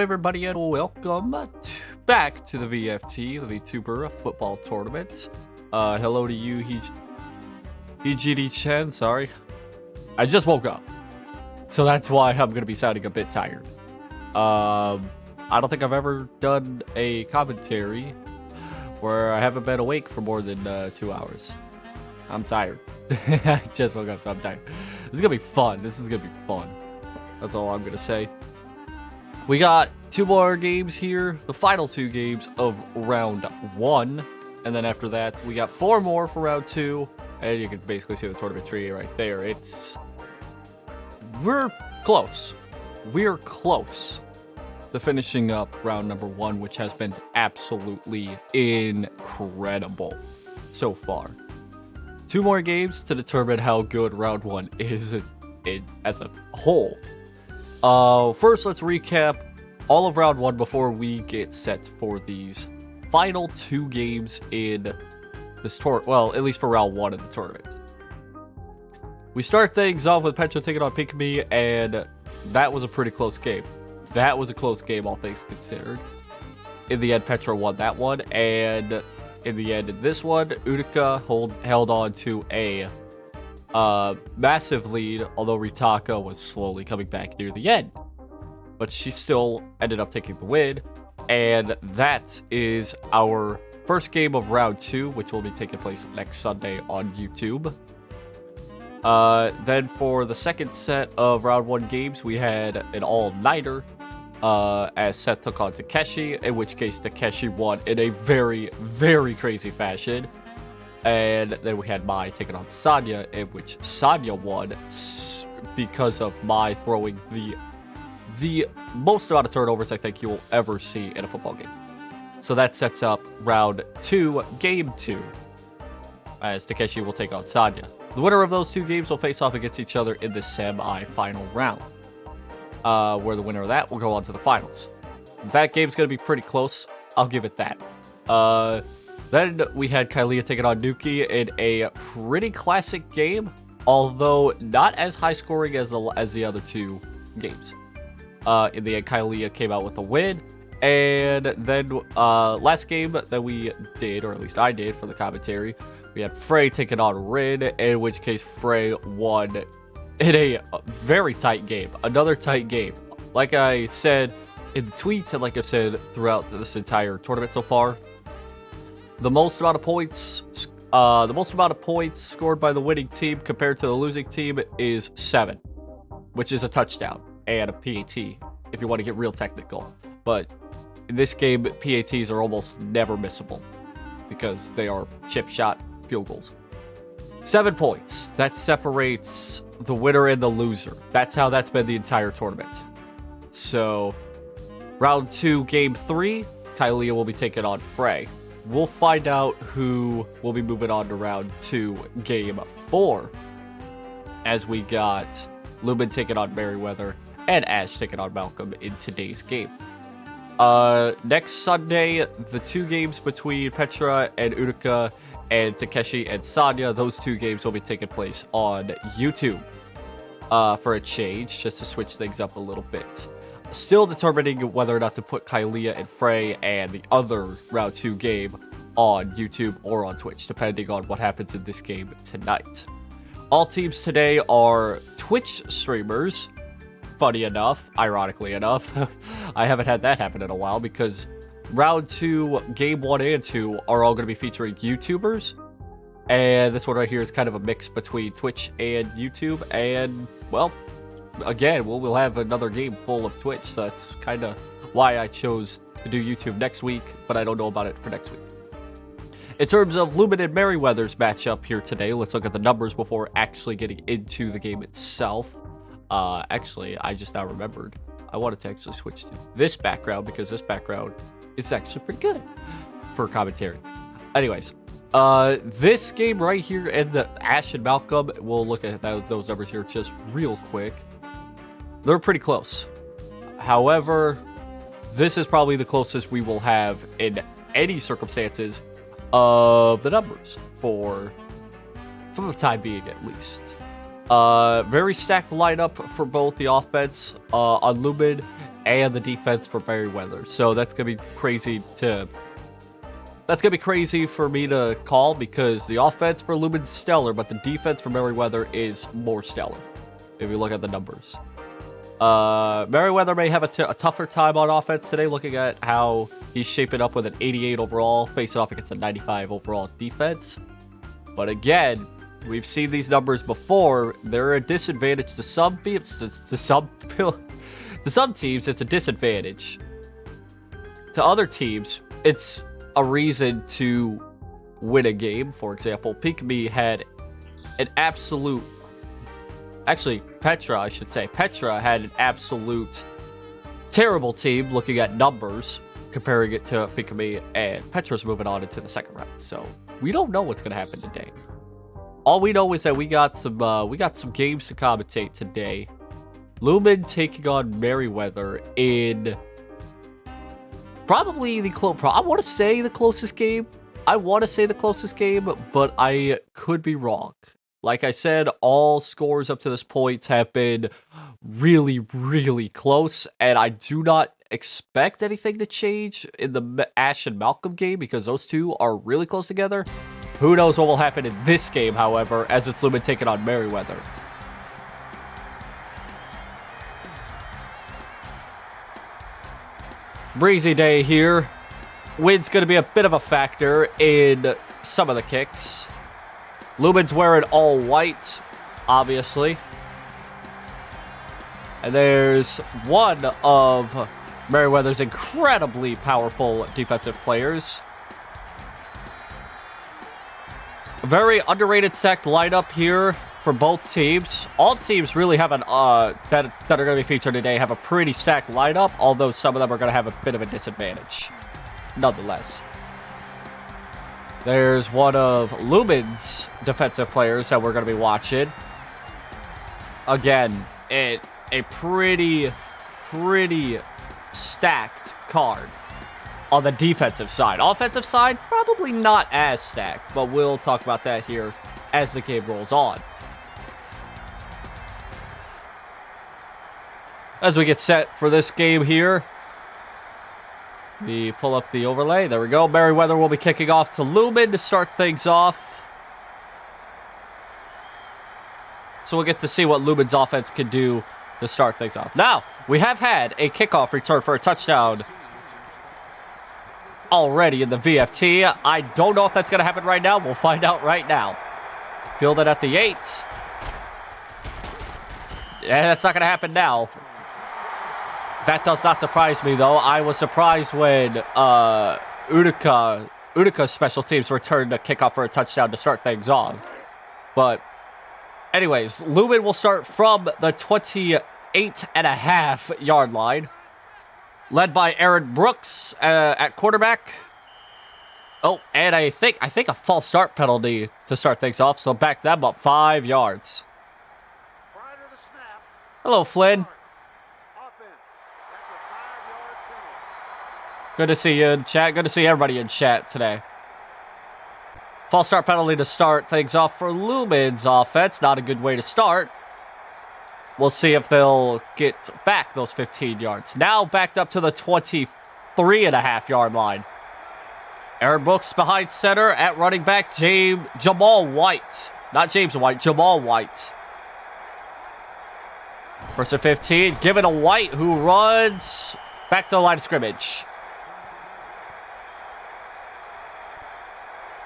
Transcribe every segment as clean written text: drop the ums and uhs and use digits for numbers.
everybody, and welcome back to the VFT, the VTuber football tournament. Hello to you, Hijiri Chen. Sorry, I just woke up, so that's why I'm gonna be sounding a bit tired. I don't think I've ever done a commentary where I haven't been awake for more than 2 hours. I'm tired. I just woke up, so I'm tired. This is gonna be fun. This is gonna be fun. That's all I'm gonna say. We got 2 more games here, the final 2 games of round 1, and then after that we got 4 more for round 2, and you can basically see the tournament tree right there. We're close. We're close to finishing up round number 1, which has been absolutely incredible so far. 2 more games to determine how good round 1 is as a whole. First, let's recap all of round 1 before we get set for these final 2 games in this tournament. Well, at least for round 1 of the tournament. We start things off with Petra taking on Pikmi, and that was a pretty close game. That was a close game, all things considered. In the end, Petra won that one, and in the end, in this one, Utica held on to a massive lead, although Ritaka was slowly coming back near the end. But she still ended up taking the win, and that is our first game of round 2, which will be taking place next Sunday on YouTube. Then for the second set of round 1 games, we had an all-nighter, as Seth took on Takeshi, in which case Takeshi won in a very, very crazy fashion. And then we had Mai taking on Sanya, in which Sanya won because of Mai throwing the most amount of turnovers I think you will ever see in a football game. So that sets up round 2, game 2, as Takeshi will take on Sanya. The winner of those 2 games will face off against each other in the semi-final round, where the winner of that will go on to the finals. That game's going to be pretty close, I'll give it that. Then we had Kylia taking on Nuki in a pretty classic game, although not as high scoring as the other 2 games. In the end, Kylia came out with a win, and then last game that we did, or at least I did for the commentary, we had Frey taking on Rin, in which case Frey won in a very tight game. Another tight game. Like I said in the tweets, and like I've said throughout this entire tournament so far, the most amount of points scored by the winning team compared to the losing team is 7, which is a touchdown and a PAT, if you want to get real technical. But in this game, PATs are almost never missable because they are chip shot field goals. 7 points. That separates the winner and the loser. That's how that's been the entire tournament. So, round 2, game 3, Kylia will be taking on Frey. We'll find out who will be moving on to round 2, game 4, as we got Lumen taking on Merryweather and Ash taking on Malcolm in today's game. Next Sunday, the 2 games between Petra and Utica and Takeshi and Sanya, those 2 games will be taking place on YouTube for a change, just to switch things up a little bit. Still determining whether or not to put Kylia and Frey and the other round 2 game on YouTube or on Twitch, depending on what happens in this game tonight. All teams today are Twitch streamers. Funny enough, ironically enough, I haven't had that happen in a while because round 2, game 1 and 2 are all going to be featuring YouTubers. And this one right here is kind of a mix between Twitch and YouTube. And, well, again, we'll have another game full of Twitch, so that's kind of why I chose to do YouTube next week, but I don't know about it for next week. In terms of Lumen and Merryweather's matchup here today, let's look at the numbers before actually getting into the game itself. Actually, I just now remembered, I wanted to actually switch to this background because this background is actually pretty good for commentary. Anyways, this game right here and the Ash and Malcolm, we'll look at those numbers here just real quick. They're pretty close. However, this is probably the closest we will have in any circumstances of the numbers for the time being, at least. Very stacked lineup for both the offense on Lumen and the defense for Merryweather. So that's going to be crazy to... That's going to be crazy for me to call because the offense for Lumen's stellar, but the defense for Merryweather is more stellar, if you look at the numbers. Merryweather may have a tougher time on offense today, looking at how he's shaping up with an 88 overall, facing off against a 95 overall defense. But again, we've seen these numbers before. They're a disadvantage to some teams. To some teams, it's a disadvantage. To other teams, it's a reason to win a game. For example, Pikmi had an absolute... Actually, Petra, I should say. Petra had an absolute terrible team looking at numbers, comparing it to Pikmi, and Petra's moving on into the second round. So we don't know what's going to happen today. All we know is that we got some games to commentate today. Lumen taking on Merryweather in probably the I want to say the closest game. But I could be wrong. Like I said, all scores up to this point have been really, really close, and I do not expect anything to change in the Ash and Malcolm game because those two are really close together. Who knows what will happen in this game, however, as it's Lumen taking on Merryweather. Breezy day here. Wind's going to be a bit of a factor in some of the kicks. Lumen's wearing all white, obviously. And there's one of Merryweather's incredibly powerful defensive players. A very underrated stacked lineup here for both teams. All teams really have that are going to be featured today have a pretty stacked lineup, although some of them are going to have a bit of a disadvantage, nonetheless. There's one of Lumen's defensive players that we're going to be watching. Again, a pretty stacked card on the defensive side. Offensive side, probably not as stacked, but we'll talk about that here as the game rolls on. As we get set for this game here, we pull up the overlay. There we go. Merryweather will be kicking off to Lumen to start things off. So we'll get to see what Lumen's offense can do to start things off. Now, we have had a kickoff return for a touchdown already in the VFT. I don't know if that's going to happen right now. We'll find out right now. Field it at the 8. Yeah, that's not going to happen now. That does not surprise me, though. I was surprised when Utica's special teams returned a kickoff for a touchdown to start things off. But anyways, Lumen will start from the 28.5-yard line. Led by Aaron Brooks at quarterback. Oh, and I think a false start penalty to start things off. So back them up 5 yards. Hello, Flynn. Good to see you in chat. Good to see everybody in chat today. False start penalty to start things off for Lumen's offense. Not a good way to start. We'll see if they'll get back those 15 yards. Now backed up to the 23.5-yard line. Aaron Brooks behind center at running back. Jamal White. Not James White, Jamal White. First and 15. Given to White, who runs back to the line of scrimmage.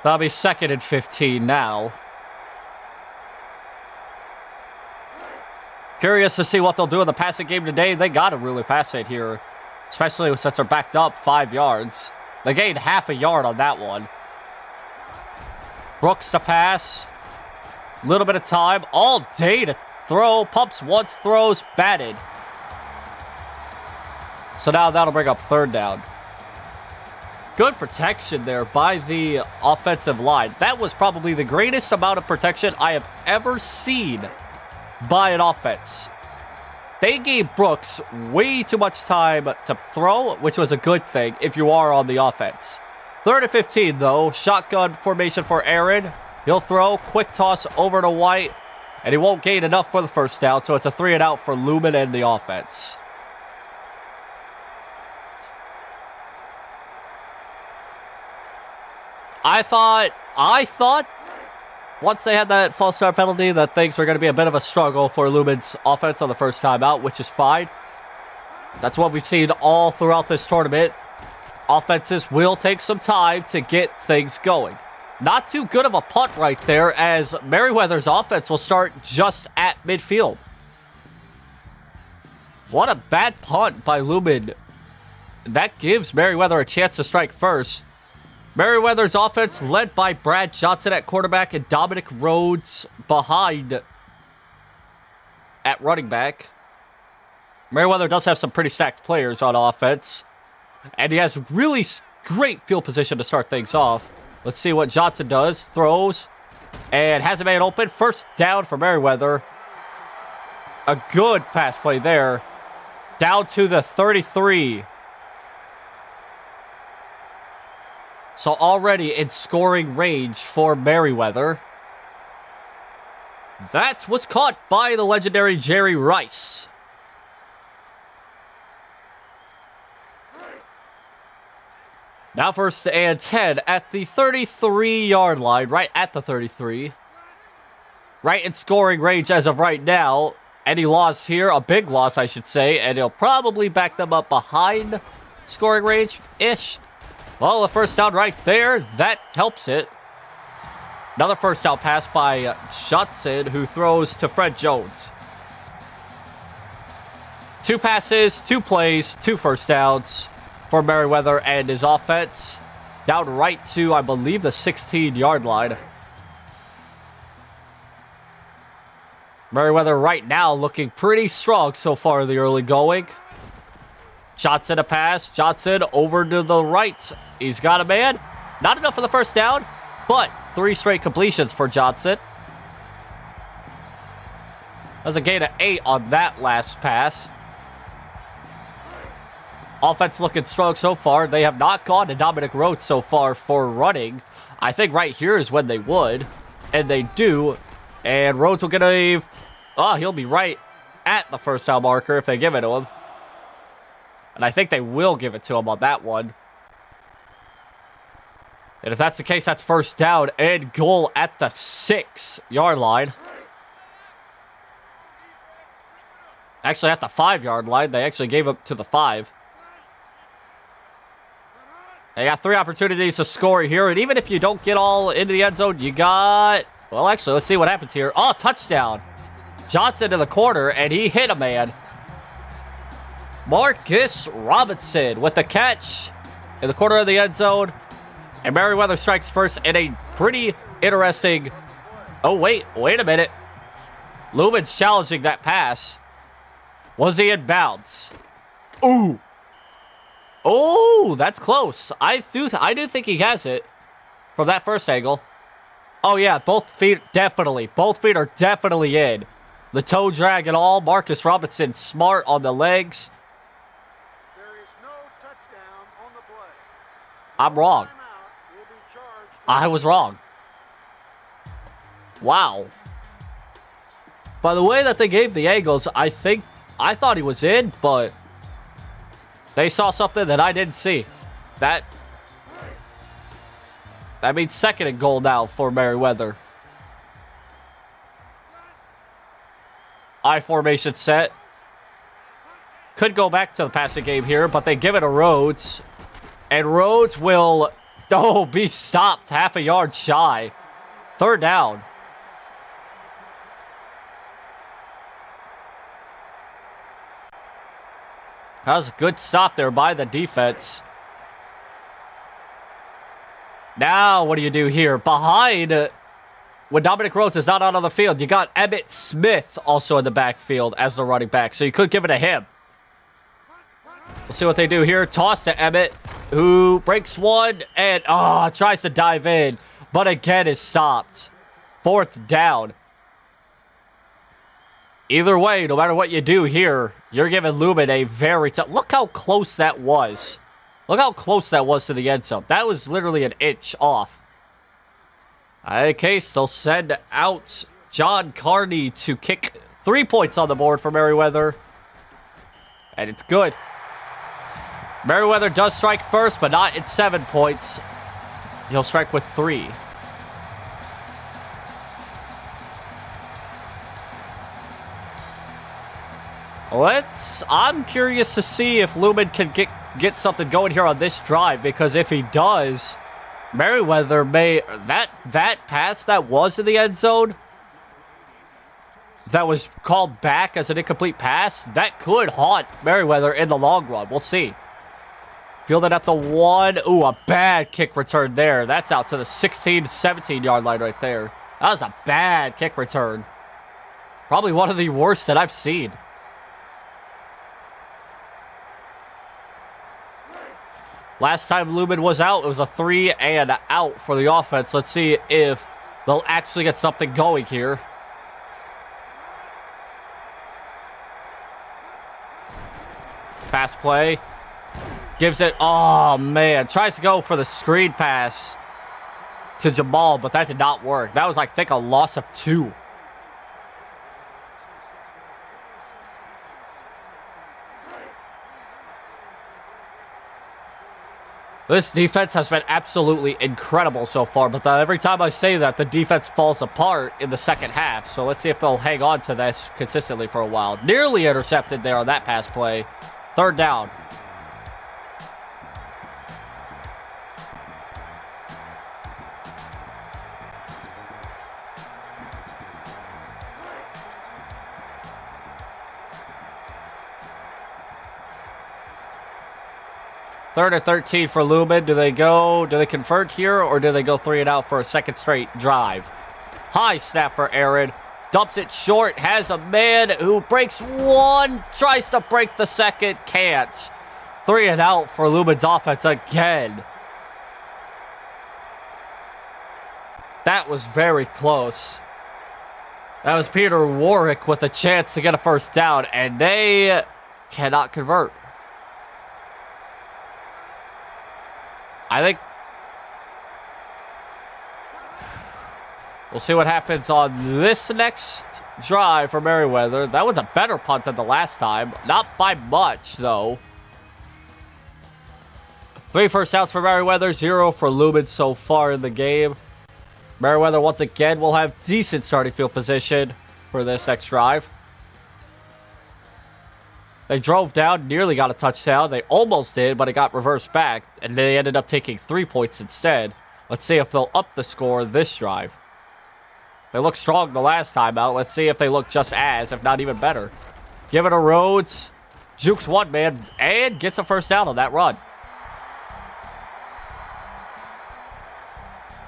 That'll be second and 15 now. Curious to see what they'll do in the passing game today. They got to really pass it here, especially since they're backed up 5 yards. They gained half a yard on that one. Brooks to pass. Little bit of time. All day to throw. Pumps once, throws, batted. So now that'll bring up third down. Good protection there by the offensive line. That was probably the greatest amount of protection I have ever seen by an offense. They gave Brooks way too much time to throw, which was a good thing if you are on the offense. Third and 15, though. Shotgun formation for Aaron. He'll throw. Quick toss over to White. And he won't gain enough for the first down, so it's a 3-and-out for Lumen and the offense. I thought once they had that false start penalty that things were going to be a bit of a struggle for Lumen's offense on the first time out, which is fine. That's what we've seen all throughout this tournament. Offenses will take some time to get things going. Not too good of a punt right there, as Merryweather's offense will start just at midfield. What a bad punt by Lumen. That gives Merryweather a chance to strike first. Merryweather's offense led by Brad Johnson at quarterback and Dominic Rhodes behind at running back. Merryweather does have some pretty stacked players on offense, and he has really great field position to start things off. Let's see what Johnson does. Throws and has a man open. First down for Merryweather. A good pass play there. Down to the 33. So already in scoring range for Merryweather. That was caught by the legendary Jerry Rice. Now 1st and 10 at the 33-yard line, right at the 33. Right in scoring range as of right now. Any loss here, a big loss I should say, and he'll probably back them up behind scoring range-ish. Well, the first down right there, that helps it. Another first down pass by Johnson, who throws to Fred Jones. 2 passes, 2 plays, 2 first downs for Merryweather and his offense. Down right to, I believe, the 16-yard line. Merryweather right now looking pretty strong so far in the early going. Johnson a pass. Johnson over to the right. He's got a man. Not enough for the first down, but 3 straight completions for Johnson. That's a gain of 8 on that last pass. Offense looking strong so far. They have not gone to Dominic Rhodes so far for running. I think right here is when they would. And they do. And Rhodes will get a... Oh, he'll be right at the first down marker if they give it to him. And I think they will give it to him on that one. And if that's the case, that's first down and goal at the 6-yard line. Actually, at the 5-yard line. They actually gave up to the 5. They got 3 opportunities to score here. And even if you don't get all into the end zone, you got... Well, actually, let's see what happens here. Oh, touchdown. Johnson to the corner, and he hit a man. Marcus Robinson with the catch in the corner of the end zone. And Merryweather strikes first in a pretty interesting... Oh, wait a minute. Lumen's challenging that pass. Was he in bounds? Ooh. Oh, that's close. I do think he has it from that first angle. Oh, yeah, both feet definitely. Both feet are definitely in. The toe drag and all. Marcus Robinson smart on the legs. There is no touchdown on the play. I'm wrong. I was wrong. Wow. By the way that they gave the angles, I thought he was in, but they saw something that I didn't see. That means 2nd and goal now for Merryweather. I formation set. Could go back to the passing game here, but they give it to Rhodes. And Rhodes will, be stopped half a yard shy. 3rd down. That was a good stop there by the defense. Now, what do you do here? Behind, when Dominic Rhodes is not out on the field, you got Emmitt Smith also in the backfield as the running back, so you could give it to him. We'll see what they do here. Toss to Emmitt, who breaks one and, tries to dive in, but again is stopped. 4th down. Either way, no matter what you do here, you're giving Lumen a very tough... Look how close that was. Look how close that was to the end zone. That was literally an inch off. In any case, they'll send out John Carney to kick 3 points on the board for Merryweather. And it's good. Merryweather does strike first, but not at 7 points. He'll strike with 3. I'm curious to see if Lumen can get something going here on this drive, because if he does, Merryweather may... That pass that was in the end zone, that was called back as an incomplete pass, that could haunt Merryweather in the long run. We'll see. Fielded at the 1. Ooh, a bad kick return there. That's out to the 16 to 17-yard line right there. That was a bad kick return. Probably one of the worst that I've seen. Last time Lumen was out, it was a 3 and out for the offense. Let's see if they'll actually get something going here. Pass play. Gives it, oh man, tries to go for the screen pass to Jamal, but that did not work. That was, I think, a loss of 2. This defense has been absolutely incredible so far, but every time I say that, the defense falls apart in the second half. So let's see if they'll hang on to this consistently for a while. Nearly intercepted there on that pass play. 3rd down. Third and 13 for Lumen. Do they convert here, or do they go 3 and out for a second straight drive? High snap for Aaron. Dumps it short. Has a man who breaks 1. Tries to break the second. Can't. 3 and out for Lumen's offense again. That was very close. That was Peter Warwick with a chance to get a first down, and they cannot convert. I think we'll see what happens on this next drive for Merryweather. That was a better punt than the last time. Not by much, though. 3 first downs for Merryweather, 0 for Lumen so far in the game. Merryweather, once again, will have decent starting field position for this next drive. They drove down, nearly got a touchdown. They almost did, but it got reversed back, and they ended up taking 3 points instead. Let's see if they'll up the score this drive. They looked strong the last time out. Let's see if they look just as, if not even better. Give it to Rhodes. Jukes one man, and gets a first down on that run.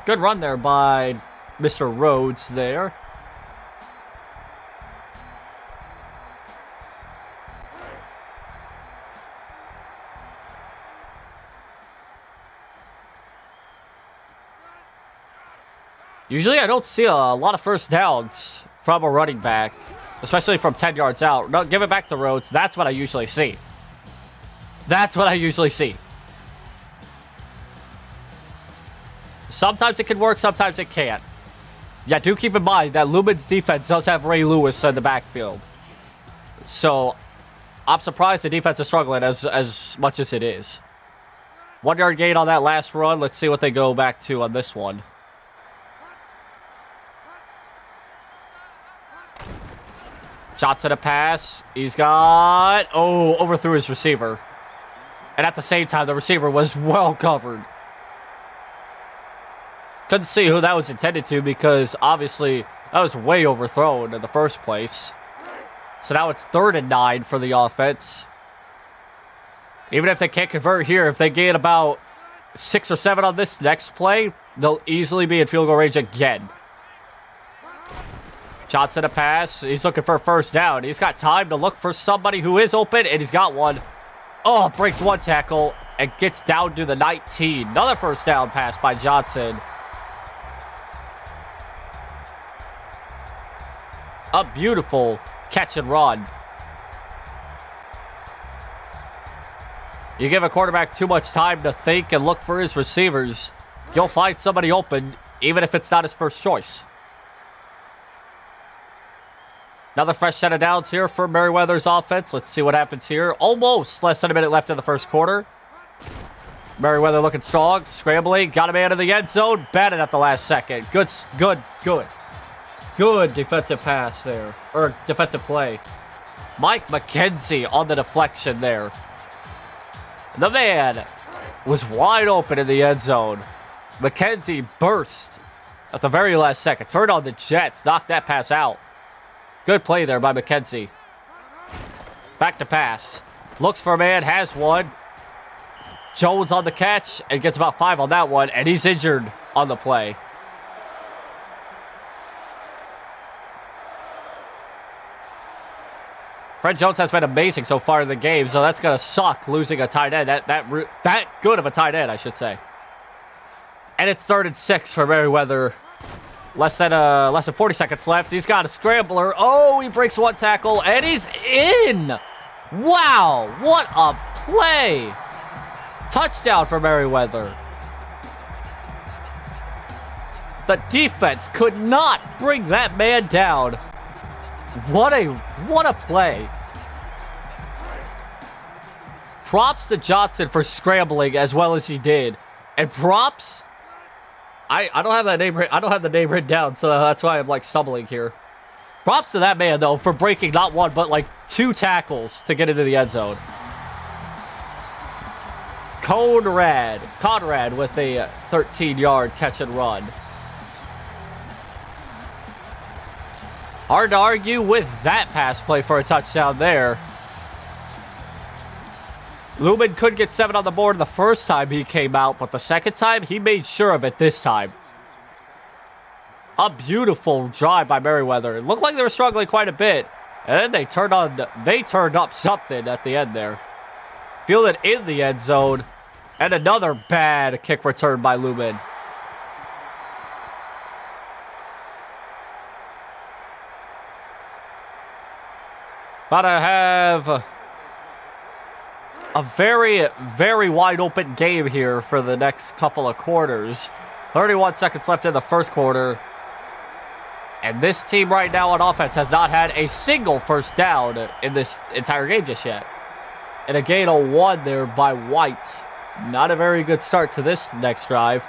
Good run there by Mr. Rhodes there. Usually I don't see a lot of first downs from a running back, especially from 10 yards out. No, give it back to Rhodes. That's what I usually see. That's what I usually see. Sometimes it can work, sometimes it can't. Yeah, do keep in mind that Lumen's defense does have Ray Lewis in the backfield. So I'm surprised the defense is struggling as much as it is. 1 yard gain on that last run. Let's see what they go back to on this one. Shots at a pass. He's got... Oh, overthrew his receiver. And at the same time, the receiver was well covered. Couldn't see who that was intended to, because obviously that was way overthrown in the first place. So now it's 3rd and 9 for the offense. Even if they can't convert here, if they gain about 6 or 7 on this next play, they'll easily be in field goal range again. Shots at a pass. He's looking for a first down. He's got time to look for somebody who is open, and he's got one. Oh, breaks 1 tackle and gets down to the 19. Another first down pass by Johnson. A beautiful catch and run. You give a quarterback too much time to think and look for his receivers, you'll find somebody open, even if it's not his first choice. Another fresh set of downs here for Merryweather's offense. Let's see what happens here. Almost less than a minute left in the first quarter. Merryweather looking strong, scrambling, got a man in the end zone, batted at the last second. Good defensive pass there, or defensive play. Mike McKenzie on the deflection there. The man was wide open in the end zone. McKenzie burst at the very last second. Turned on the Jets, knocked that pass out. Good play there by McKenzie. Back to pass. Looks for a man, has one. Jones on the catch and gets about 5 on that one, and he's injured on the play. Fred Jones has been amazing so far in the game, so that's going to suck losing a tight end. That good of a tight end, I should say. And it's 3rd and 6 for Merryweather. Less than 40 seconds left. He's got a scrambler. Oh, he breaks one tackle, and he's in. Wow, what a play. Touchdown for Merryweather. The defense could not bring that man down. What a play. Props to Johnson for scrambling as well as he did. And props, I don't have that name. I don't have the name written down, so that's why I'm like stumbling here. Props to that man though for breaking not one but like 2 tackles to get into the end zone. Conrad with a 13-yard catch and run. Hard to argue with that pass play for a touchdown there. Lumen could get 7 on the board the first time he came out, but the second time, he made sure of it this time. A beautiful drive by Merryweather. It looked like they were struggling quite a bit, and then they turned up something at the end there. Fielded in the end zone, and another bad kick return by Lumen. About to have a very, very wide open game here for the next couple of quarters. 31 seconds left in the first quarter. And this team right now on offense has not had a single first down in this entire game just yet. And a gain of 1 there by Wyatt. Not a very good start to this next drive.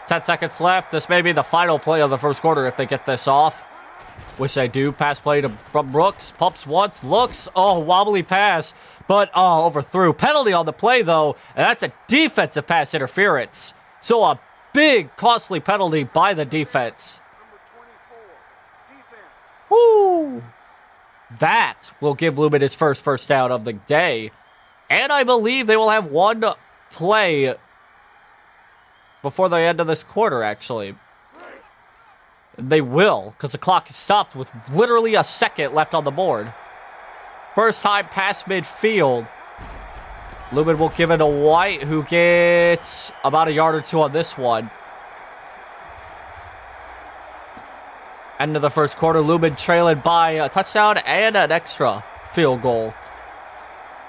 Ten seconds left. This may be the final play of the first quarter if they get this off. Which they do. Pass play from Brooks. Pumps once. Looks. Oh, wobbly pass. But, overthrew. Penalty on the play, though. And that's a defensive pass interference. So a big, costly penalty by the defense. Number 24, defense. Woo! That will give Lumen his first down of the day. And I believe they will have one play before the end of this quarter, actually. They will, because the clock is stopped with literally a second left on the board. First time past midfield. Lumen will give it to Wyatt, who gets about a yard or 2 on this one. End of the first quarter, Lumen trailing by a touchdown and an extra field goal.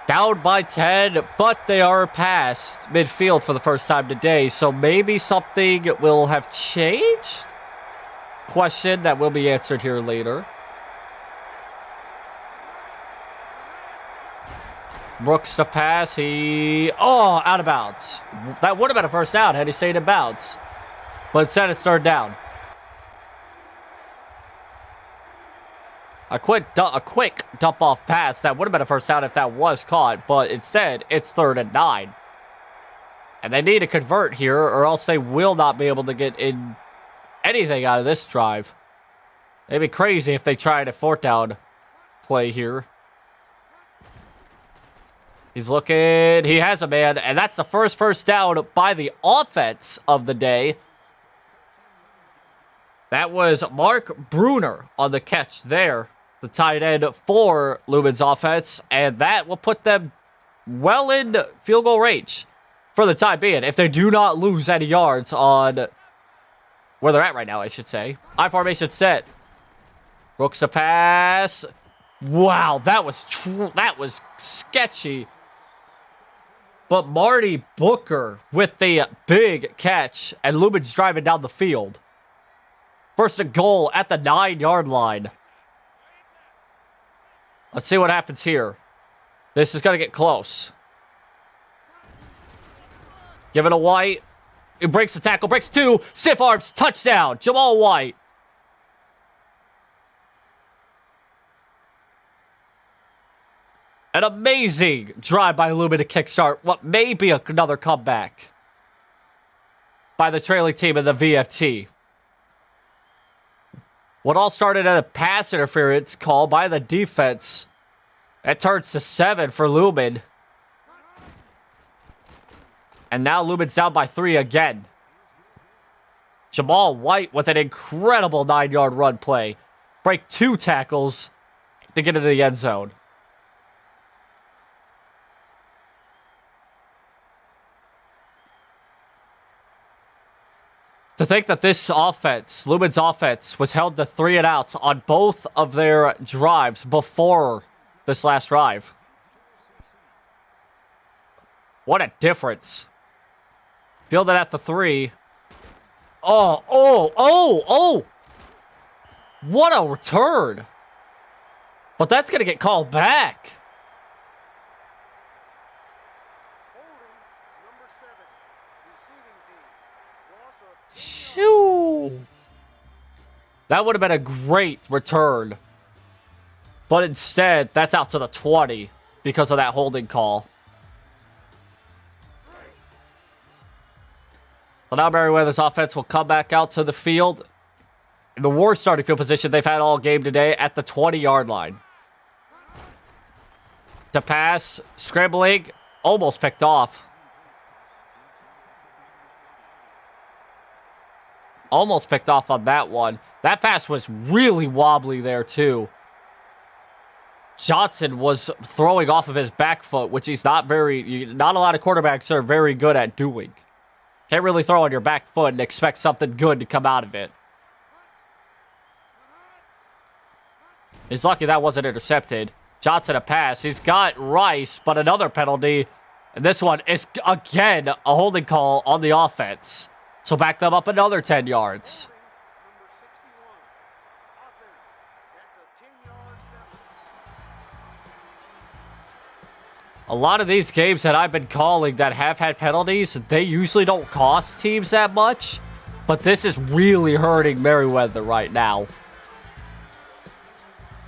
Down by 10, but they are past midfield for the first time today, so maybe something will have changed? Question that will be answered here later. Brooks to pass. Out of bounds. That would have been a first down had he stayed in bounds. But instead it's 3rd down. A quick dump-off pass. That would have been a first down if that was caught. But instead, it's 3rd and 9. And they need to convert here, or else they will not be able to get in anything out of this drive. It'd be crazy if they tried a 4th down play here. He's looking. He has a man, and that's the first down by the offense of the day. That was Mark Bruner on the catch there, the tight end for Lumen's offense, and that will put them well in field goal range for the time being, if they do not lose any yards on where they're at right now, I should say. I formation set. Brooks to pass. Wow, that was sketchy. But Marty Booker with the big catch, and Lumen's driving down the field. First and goal at the 9-yard line. Let's see what happens here. This is going to get close. Give it to Wyatt. It breaks the tackle. Breaks two. Stiff arms. Touchdown. Jamal Wyatt. An amazing drive by Lumen to kickstart what may be another comeback by the trailing team in the VFT. What all started at a pass interference call by the defense. It turns to 7 for Lumen. And now Lumen's down by 3 again. Jamal Wyatt with an incredible 9-yard run play. Break 2 tackles to get into the end zone. To think that this offense, Lumen's offense, was held to 3 and outs on both of their drives before this last drive. What a difference. Fielded at the 3. Oh. What a return. But that's going to get called back. Shoo. That would have been a great return. But instead, that's out to the 20 because of that holding call. So now Merryweather's offense will come back out to the field in the worst starting field position they've had all game today at the 20-yard line. To pass, scrambling, almost picked off. Almost picked off on that one. That pass was really wobbly there, too. Johnson was throwing off of his back foot, which he's not a lot of quarterbacks are very good at doing. Can't really throw on your back foot and expect something good to come out of it. He's lucky that wasn't intercepted. Johnson a pass. He's got Rice, but another penalty. And this one is, again, a holding call on the offense. So back them up another 10 yards. A lot of these games that I've been calling that have had penalties, they usually don't cost teams that much. But this is really hurting Merryweather right now.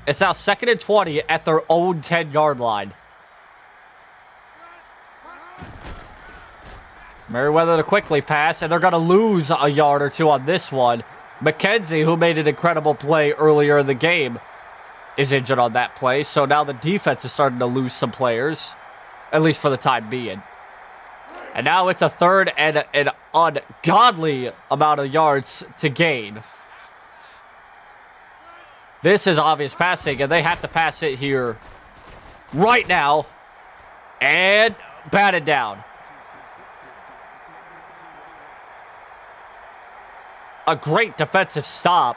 It's now 2nd and 20 at their own 10-yard line. Merryweather to quickly pass, and they're going to lose a yard or 2 on this one. McKenzie, who made an incredible play earlier in the game, is injured on that play. So now the defense is starting to lose some players, at least for the time being. And now it's a 3rd and an ungodly amount of yards to gain. This is obvious passing, and they have to pass it here right now. And batted down. A great defensive stop.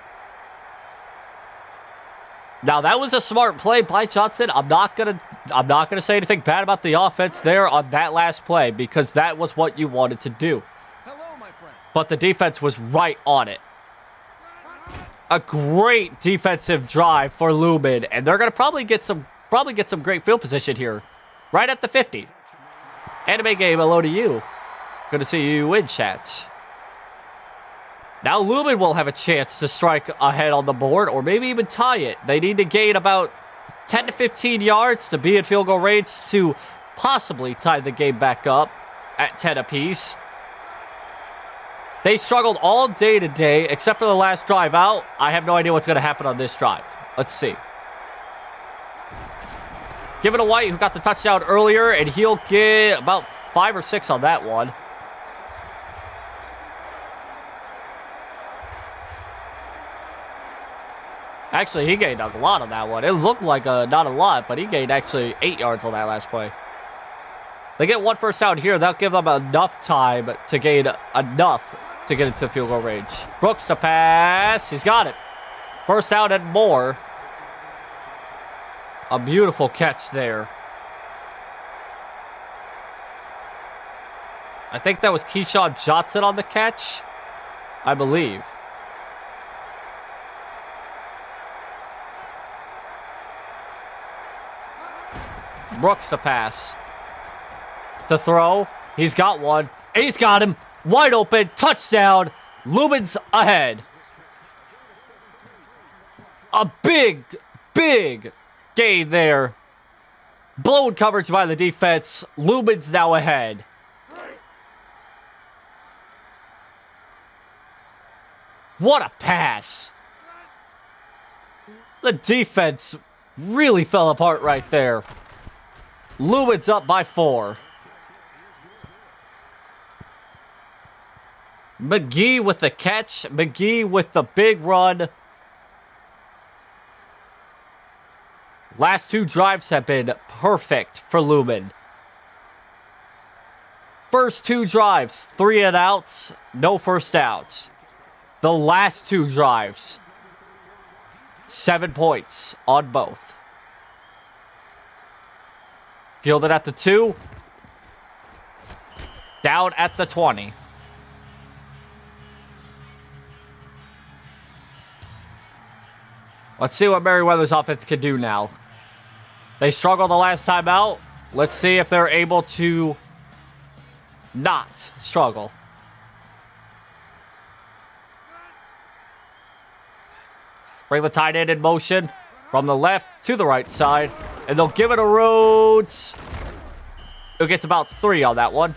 Now that was a smart play by Johnson. I'm not gonna say anything bad about the offense there on that last play because that was what you wanted to do. Hello, my friend. But the defense was right on it. A great defensive drive for Lumen, and they're gonna probably get some great field position here, right at the 50. Anime Game, hello to you. Good to see you in chat. Now Lumen will have a chance to strike ahead on the board or maybe even tie it. They need to gain about 10 to 15 yards to be in field goal range to possibly tie the game back up at 10 apiece. They struggled all day today except for the last drive out. I have no idea what's going to happen on this drive. Let's see. Give it to Wyatt, who got the touchdown earlier, and he'll get about 5 or 6 on that one. Actually, he gained a lot on that one. It looked like not a lot, but he gained actually 8 yards on that last play. They get 1 first down here. That'll give them enough time to gain enough to get into field goal range. Brooks to pass. He's got it. First down and more. A beautiful catch there. I think that was Keyshawn Johnson on the catch, I believe. Brooks to pass. To throw. He's got one. He's got him. Wide open. Touchdown. Lumen's ahead. A big, big gain there. Blown coverage by the defense. Lumen's now ahead. What a pass. The defense really fell apart right there. Lumen's up by 4. McGee with the catch. McGee with the big run. Last 2 drives have been perfect for Lumen. First 2 drives, 3 and outs, no first downs. The last 2 drives, 7 points on both. Fielded at the 2. Down at the 20. Let's see what Merryweather's offense can do now. They struggled the last time out. Let's see if they're able to not struggle. Bring the tight end in motion from the left to the right side. And they'll give it to Rhodes. Who gets about 3 on that one.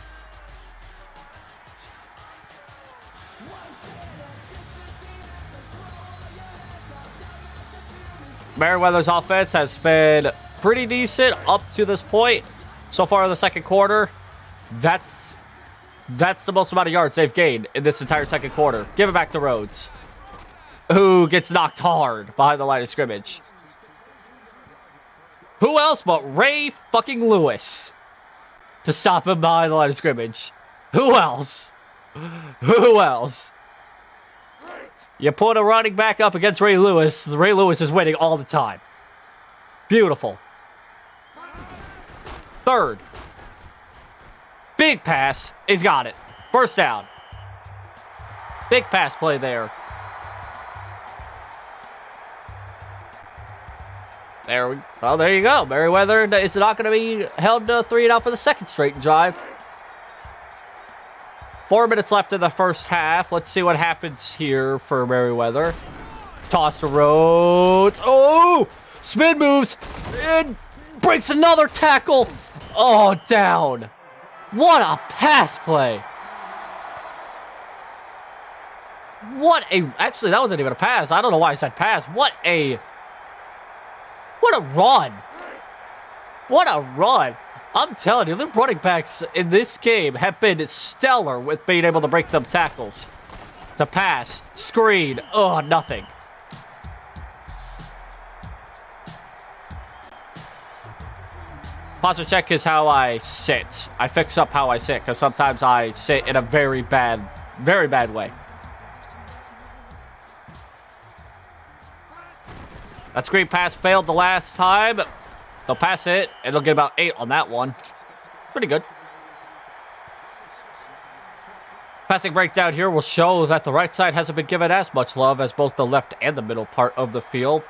Merryweather's offense has been pretty decent up to this point. So far in the second quarter, that's the most amount of yards they've gained in this entire second quarter. Give it back to Rhodes, who gets knocked hard behind the line of scrimmage. Who else but Ray fucking Lewis to stop him behind the line of scrimmage? Who else? Who else? You put a running back up against Ray Lewis. Ray Lewis is winning all the time. Beautiful. Third. Big pass. He's got it. First down. Big pass play there. There you go. Merryweather is not going to be held to 3 and out for the second straight drive. 4 minutes left in the first half. Let's see what happens here for Merryweather. Toss to Rhodes. Oh! Spin moves. And breaks another tackle. Oh, down. What a pass play. Actually, that wasn't even a pass. I don't know why I said pass. What a run. What a run. I'm telling you, the running backs in this game have been stellar with being able to break them tackles. To pass, screen, nothing. Posture check is how I sit. I fix up how I sit because sometimes I sit in a very bad way. That screen pass failed the last time. They'll pass it, and they'll get about 8 on that one. Pretty good. Passing breakdown here will show that the right side hasn't been given as much love as both the left and the middle part of the field.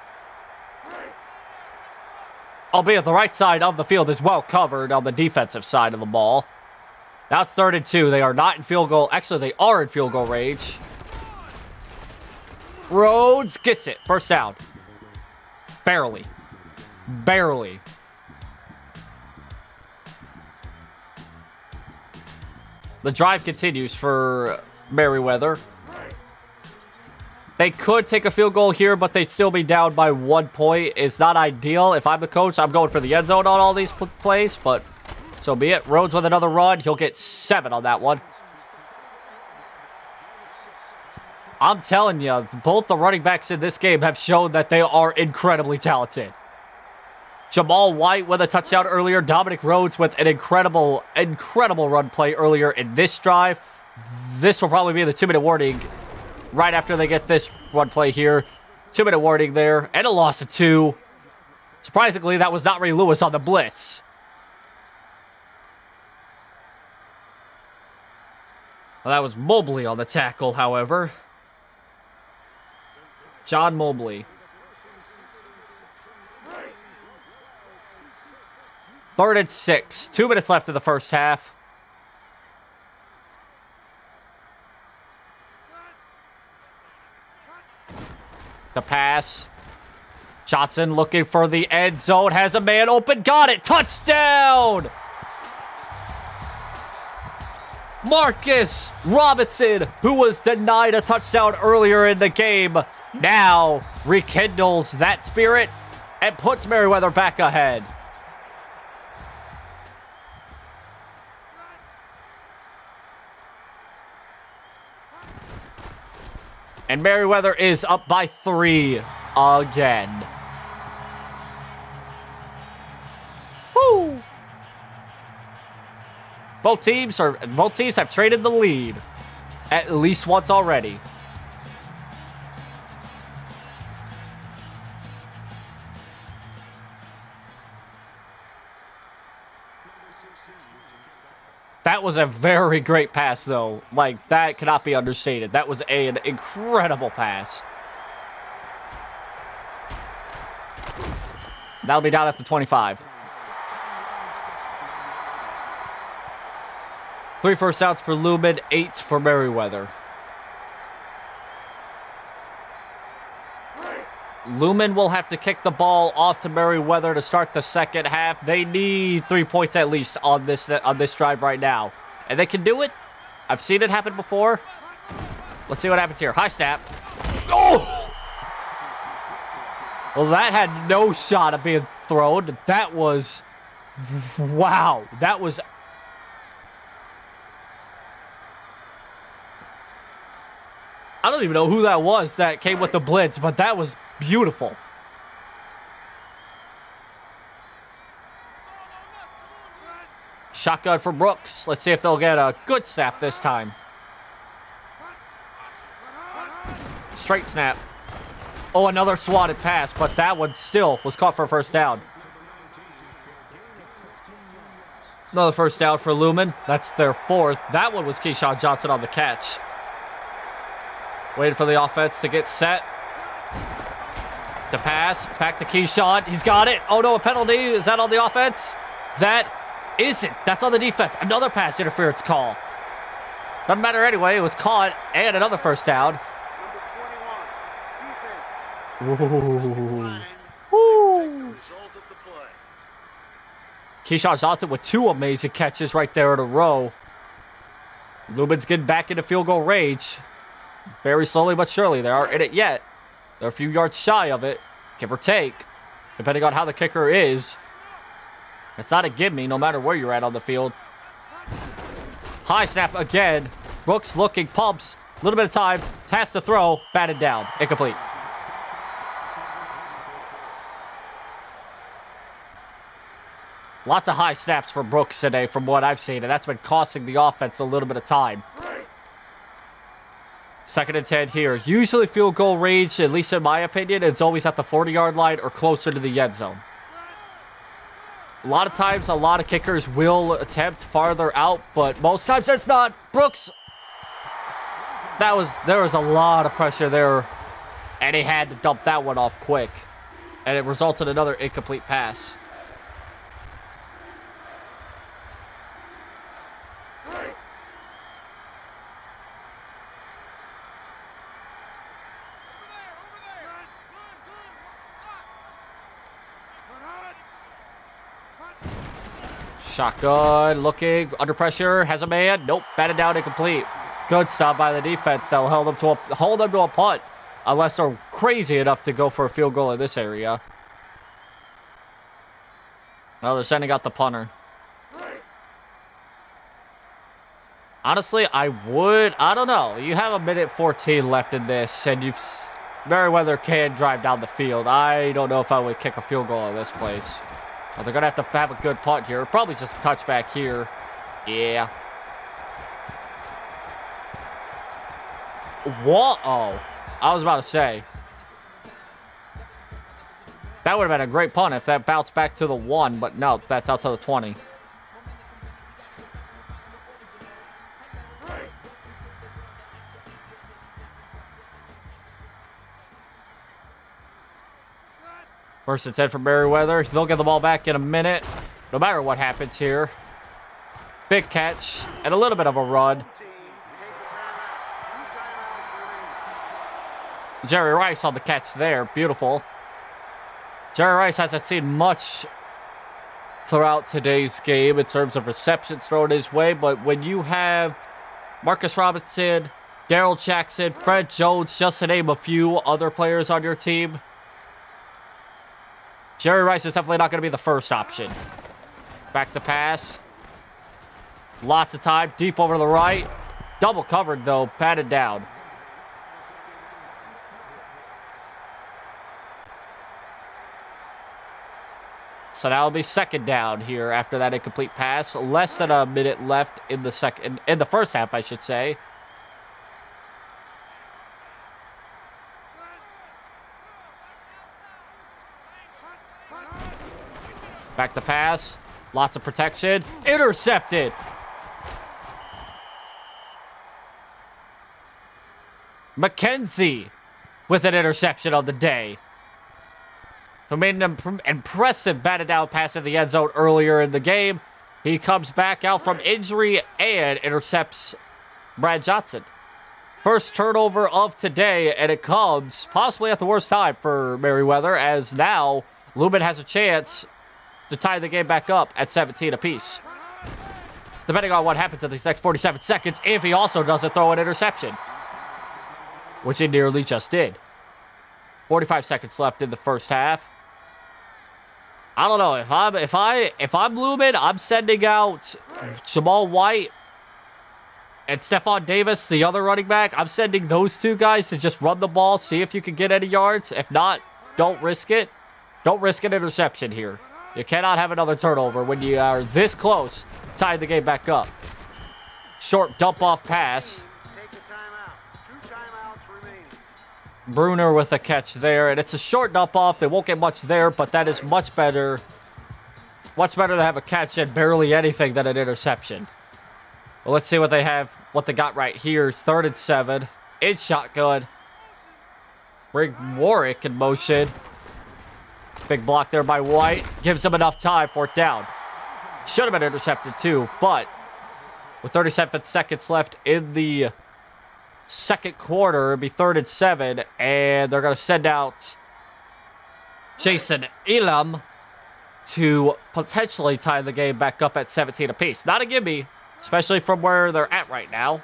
Albeit the right side of the field is well covered on the defensive side of the ball. Now it's 3rd and 2. They are not in field goal. Actually, they are in field goal range. Rhodes gets it. First down. Barely. The drive continues for Merryweather. They could take a field goal here, but they'd still be down by 1 point. It's not ideal. If I'm the coach, I'm going for the end zone on all these plays, but so be it. Rhodes with another run. He'll get 7 on that one. I'm telling you, both the running backs in this game have shown that they are incredibly talented. Jamal Wyatt with a touchdown earlier. Dominic Rhodes with an incredible run play earlier in this drive. This will probably be the 2-minute warning right after they get this run play here. 2-minute warning there. And a loss of 2. Surprisingly, that was not Ray Lewis on the blitz. Well, that was Mobley on the tackle, however. John Mobley. 3rd and 6. 2 minutes left in the first half. The pass. Johnson looking for the end zone. Has a man open. Got it. Touchdown! Marcus Robinson, who was denied a touchdown earlier in the game, now rekindles that spirit and puts Merryweather back ahead. And Merryweather is up by 3 again. Woo! Both teams have traded the lead at least once already. That was a very great pass, though. Like, that cannot be understated. That was an incredible pass. That'll be down at the 25. 3 first downs for Lumen, 8 for Merryweather. Lumen will have to kick the ball off to Merryweather to start the second half. They need 3 points at least on this drive right now. And they can do it. I've seen it happen before. Let's see what happens here. High snap. Oh! Well, that had no shot of being thrown. That was... Wow. That was... I don't even know who that was that came with the blitz, but that was beautiful. Shotgun for Brooks. Let's see if they'll get a good snap this time. Straight snap. Oh, another swatted pass, but that one still was caught for a first down. Another first down for Lumen. That's their 4th. That one was Keyshawn Johnson on the catch. Waiting for the offense to get set. The pass. Back to Keyshawn. He's got it. Oh, no, a penalty. Is that on the offense? That isn't. That's on the defense. Another pass interference call. Doesn't matter anyway. It was caught. And another first down. Number 21, Ooh. Keyshawn Johnson with 2 amazing catches right there in a row. Lumen's getting back into field goal range. Very slowly but surely. They aren't in it yet. They're a few yards shy of it, give or take, depending on how the kicker is. It's not a gimme, no matter where you're at on the field. High snap again. Brooks looking, pumps. A little bit of time. Has to throw. Batted down. Incomplete. Lots of high snaps for Brooks today from what I've seen, and that's been costing the offense a little bit of time. 2nd and 10 here. Usually field goal range, at least in my opinion, it's always at the 40-yard line or closer to the end zone. A lot of times, a lot of kickers will attempt farther out, but most times it's not. Brooks, there was a lot of pressure there, and he had to dump that one off quick, and it results in another incomplete pass. Shotgun, looking, under pressure, has a man. Nope, batted down, incomplete. Good stop by the defense. They'll hold them to a punt, unless they're crazy enough to go for a field goal in this area. No, they're sending out the punter. Honestly, I don't know. You have 1:14 left in this, and Merryweather can drive down the field. I don't know if I would kick a field goal in this place. Well, they're going to have a good punt here. Probably just a touchback here. Yeah. What? Oh, I was about to say. That would have been a great punt if that bounced back to the 1, but no, that's out to the 20. First and 10 for Merryweather. They'll get the ball back in a minute. no matter what happens here. Big catch and a little bit of a run. Team, take a timeout. 2 timeouts remaining. Jerry Rice on the catch there. Beautiful. Jerry Rice hasn't seen much throughout today's game in terms of receptions thrown his way, but when you have Marcus Robinson, Daryl Jackson, Fred Jones, just to name a few other players on your team, Jerry Rice is definitely not going to be the first option. Back to pass. Lots of time. Deep over to the right. Double covered, though. Patted down. So that'll be second down here after that incomplete pass. Less than a minute left in the first half, I should say. Back to pass. Lots of protection. Intercepted. McKenzie with an interception on the day, who made an impressive batted down pass in the end zone earlier in the game. He comes back out from injury and intercepts Brad Johnson. First turnover of today, and it comes possibly at the worst time for Merryweather, as now Lumen has a chance to tie the game back up at 17 apiece. Depending on what happens in these next 47 seconds, if he also doesn't throw an interception, which he nearly just did. 45 seconds left in the first half. I don't know, if I'm Lumen, I'm sending out Jamal Wyatt and Stephon Davis, the other running back. I'm sending those two guys to just run the ball, see if you can get any yards. If not, don't risk it. Don't risk an interception here. You cannot have another turnover when you are this close, tying the game back up. Short dump-off pass. Take a timeout. 2 timeouts remaining. Bruner with a catch there, and it's a short dump-off. They won't get much there, but that is much better. Much better to have a catch and barely anything than an interception. Well, let's see what they have, what they got right here. It's 3rd and 7. In shotgun. Bring Warwick in motion. Big block there by White. Gives him enough time. 4th down. Should have been intercepted too, but with 37 seconds left in the second quarter, it'll be 3rd and 7, and they're going to send out Jason Elam to potentially tie the game back up at 17 apiece. Not a gimme, especially from where they're at right now.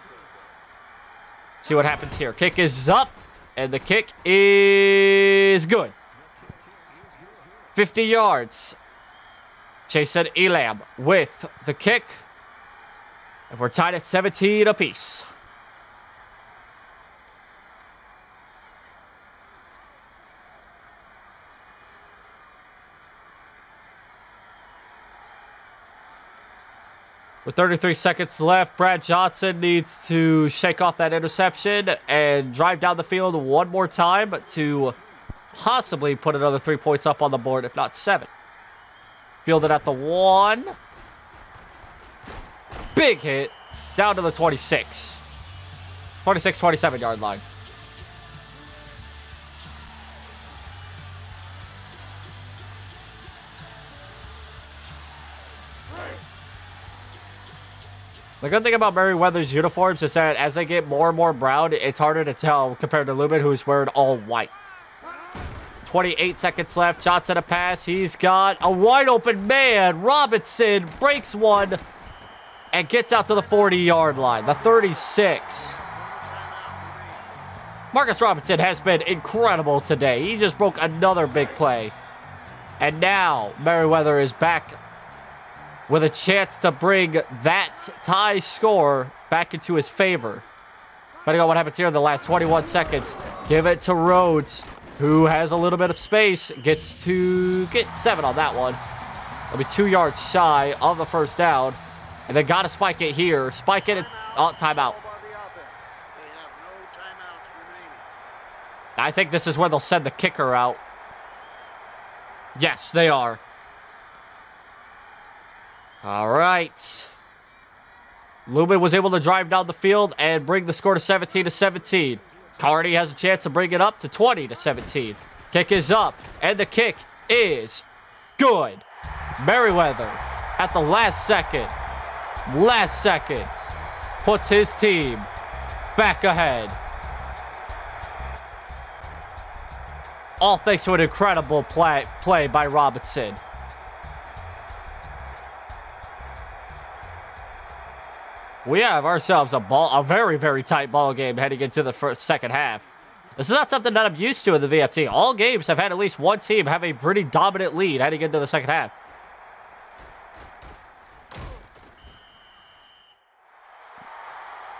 See what happens here. Kick is up, and the kick is good. 50 yards. Jason Elam with the kick. And we're tied at 17 apiece. With 33 seconds left, Brad Johnson needs to shake off that interception and drive down the field one more time to possibly put another 3 points up on the board, if not 7. Fielded at the 1. Big hit. Down to the 26. 26, 27 yard line. The good thing about Merryweather's uniforms is that as they get more and more brown, it's harder to tell compared to Lumen, who's wearing all white. 28 seconds left. Johnson a pass. He's got a wide open man. Robinson breaks one and gets out to the 40-yard line. The 36. Marcus Robinson has been incredible today. He just broke another big play. And now Merryweather is back with a chance to bring that tie score back into his favor. Depending on what happens here in the last 21 seconds. Give it to Rhodes, who has a little bit of space. Gets to get 7 on that one. It'll be 2 yards shy of the first down. And they got to spike it here. Spike it. Oh, timeout. I think this is where they'll send the kicker out. Yes, they are. All right. Lumen was able to drive down the field and bring the score to 17-17. Carney has a chance to bring it up to 20-17. Kick is up, and the kick is good. Merryweather at the last second, puts his team back ahead. All thanks to an incredible play by Robinson. We have ourselves a very, very tight ball game heading into the second half. This is not something that I'm used to in the VFT. All games have had at least one team have a pretty dominant lead heading into the second half.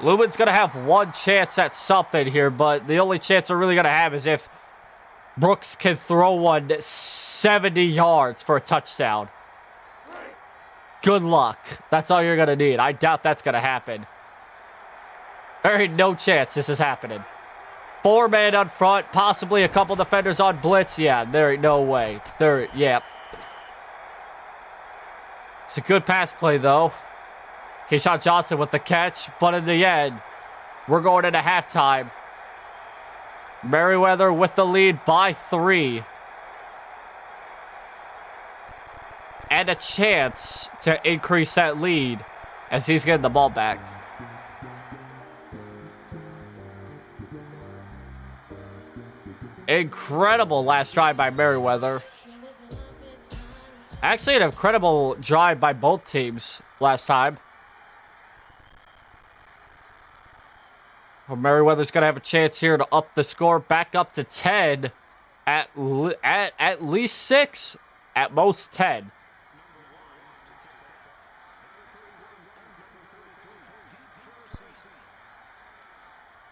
Lumen's going to have one chance at something here, but the only chance they're really going to have is if Brooks can throw one 70 yards for a touchdown. Good luck. That's all you're going to need. I doubt that's going to happen. There ain't no chance this is happening. 4-man up front, possibly a couple defenders on blitz. Yeah, there ain't no way. Yeah. It's a good pass play, though. Keyshawn Johnson with the catch, but in the end, we're going into halftime. Merryweather with the lead by 3. And a chance to increase that lead as he's getting the ball back. Incredible last drive by Merryweather. Actually, an incredible drive by both teams last time. Well, Merryweather's going to have a chance here to up the score back up to 10. At least 6. At most 10.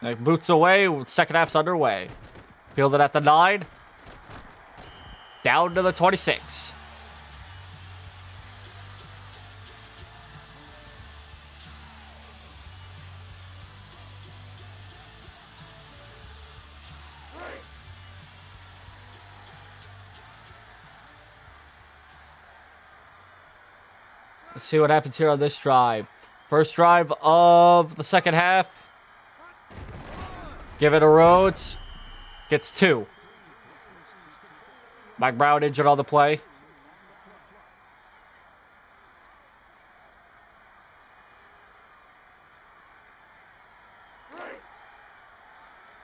Like boots away, second half's underway. Fielded at the 9. Down to the 26. Let's see what happens here on this drive. First drive of the second half. Give it to Rhodes. Gets 2. Mike Brown injured on the play.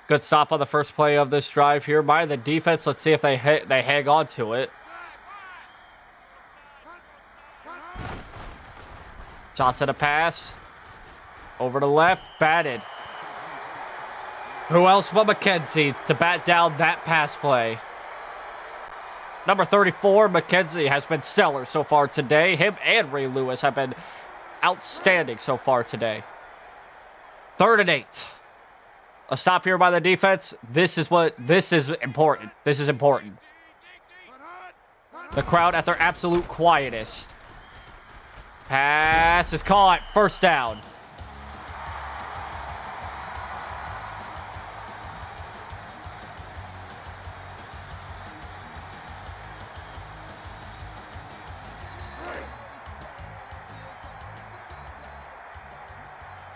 Good stop on the first play of this drive here by the defense. Let's see if they hang on to it. Johnson a pass. Over to left. Batted. Who else but McKenzie to bat down that pass play? Number 34, McKenzie, has been stellar so far today. Him and Ray Lewis have been outstanding so far today. 3rd and 8. A stop here by the defense. This is important. This is important. The crowd at their absolute quietest. Pass is caught. First down.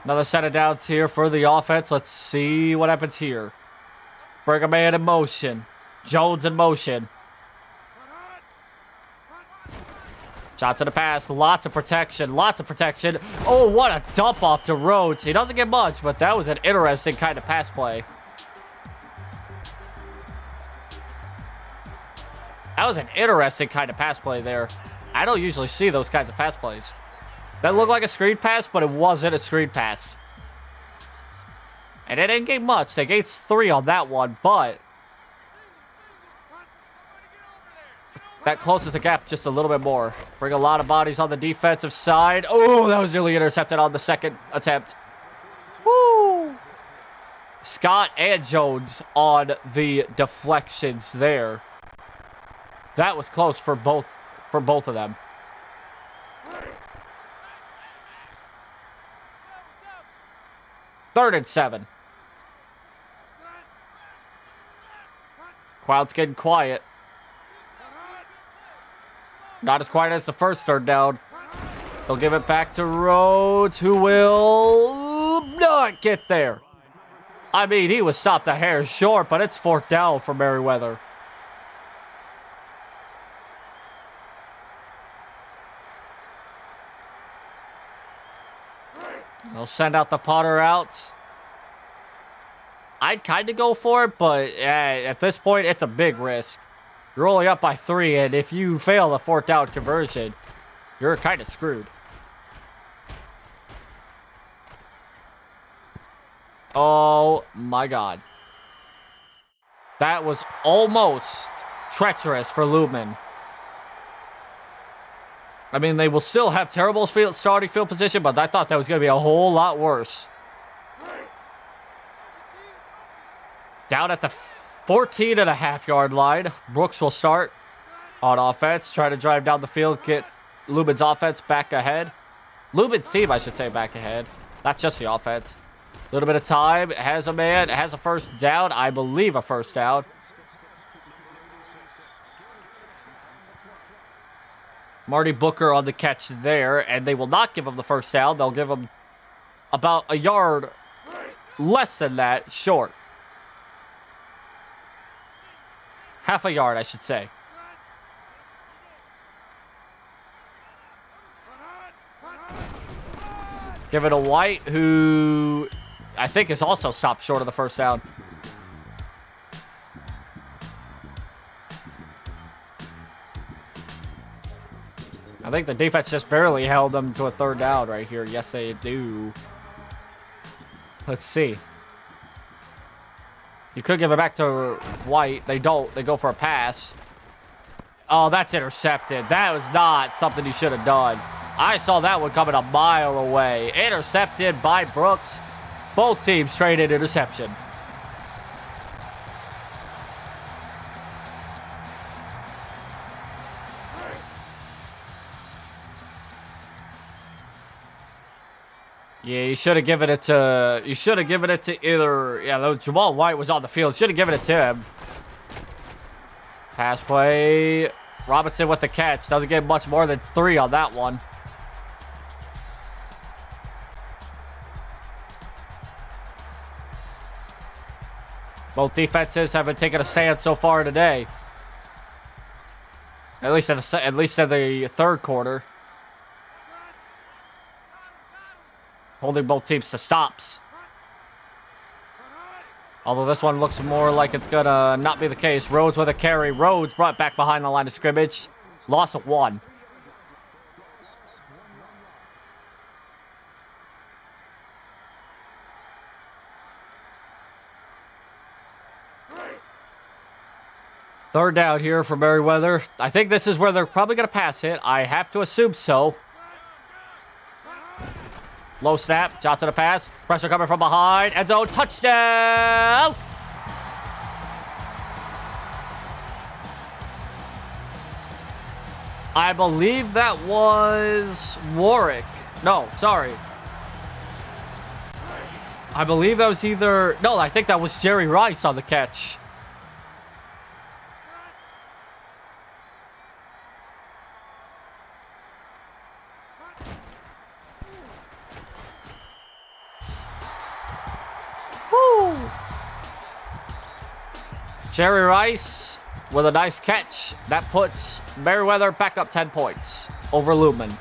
Another set of downs here for the offense. Let's see what happens here. Bring a man in motion. Jones in motion. Shots in the pass. Lots of protection. Oh, what a dump off to Rhodes. He doesn't get much, but that was an interesting kind of pass play. That was an interesting kind of pass play there. I don't usually see those kinds of pass plays. That looked like a screen pass, but it wasn't a screen pass. And it didn't gain much. They gained 3 on that one, but that closes the gap just a little bit more. Bring a lot of bodies on the defensive side. Oh, that was nearly intercepted on the second attempt. Woo! Scott and Jones on the deflections there. That was close for both of them. Third and 7. Crowd's getting quiet. Not as quiet as the first third down. They'll give it back to Rhodes, who will not get there. I mean, he was stopped a hair short, but it's 4th down for Merryweather. They'll send out the Potter out. I'd kind of go for it, but at this point, it's a big risk. You're only up by 3, and if you fail the 4th down conversion, you're kind of screwed. Oh, my God. That was almost treacherous for Lumen. I mean, they will still have terrible starting field position, but I thought that was going to be a whole lot worse. Down at the 14.5-yard line. Brooks will start on offense. Try to drive down the field, get Lumen's offense back ahead. Lumen's team, I should say, back ahead. Not just the offense. A little bit of time. Has a man. Has a first down. I believe a first down. Marty Booker on the catch there, and they will not give him the first down. They'll give him about a yard less than that short. Half a yard, I should say. Give it to Wyatt, who I think is also stopped short of the first down. I think the defense just barely held them to a 3rd down right here. Yes, they do. Let's see. You could give it back to Wyatt. They don't. They go for a pass. Oh, that's intercepted. That was not something he should have done. I saw that one coming a mile away. Intercepted by Brooks. Both teams traded interception. Yeah, you should have given it to. You should have given it to either. Yeah, though Jamal Wyatt was on the field. Should have given it to him. Pass play. Robinson with the catch. Doesn't get much more than 3 on that one. Both defenses have been taking a stand so far today. At least in the 3rd quarter. Holding both teams to stops. Although this one looks more like it's going to not be the case. Rhodes with a carry. Rhodes brought back behind the line of scrimmage. Loss of 1. Third down here for Merryweather. I think this is where they're probably going to pass hit. I have to assume so. Low snap. Johnson a pass. Pressure coming from behind. End zone. Touchdown! I believe that was Warwick. No, sorry. I believe that was either... No, I think that was Jerry Rice on the catch. Jerry Rice with a nice catch. That puts Merryweather back up 10 points over Lumen.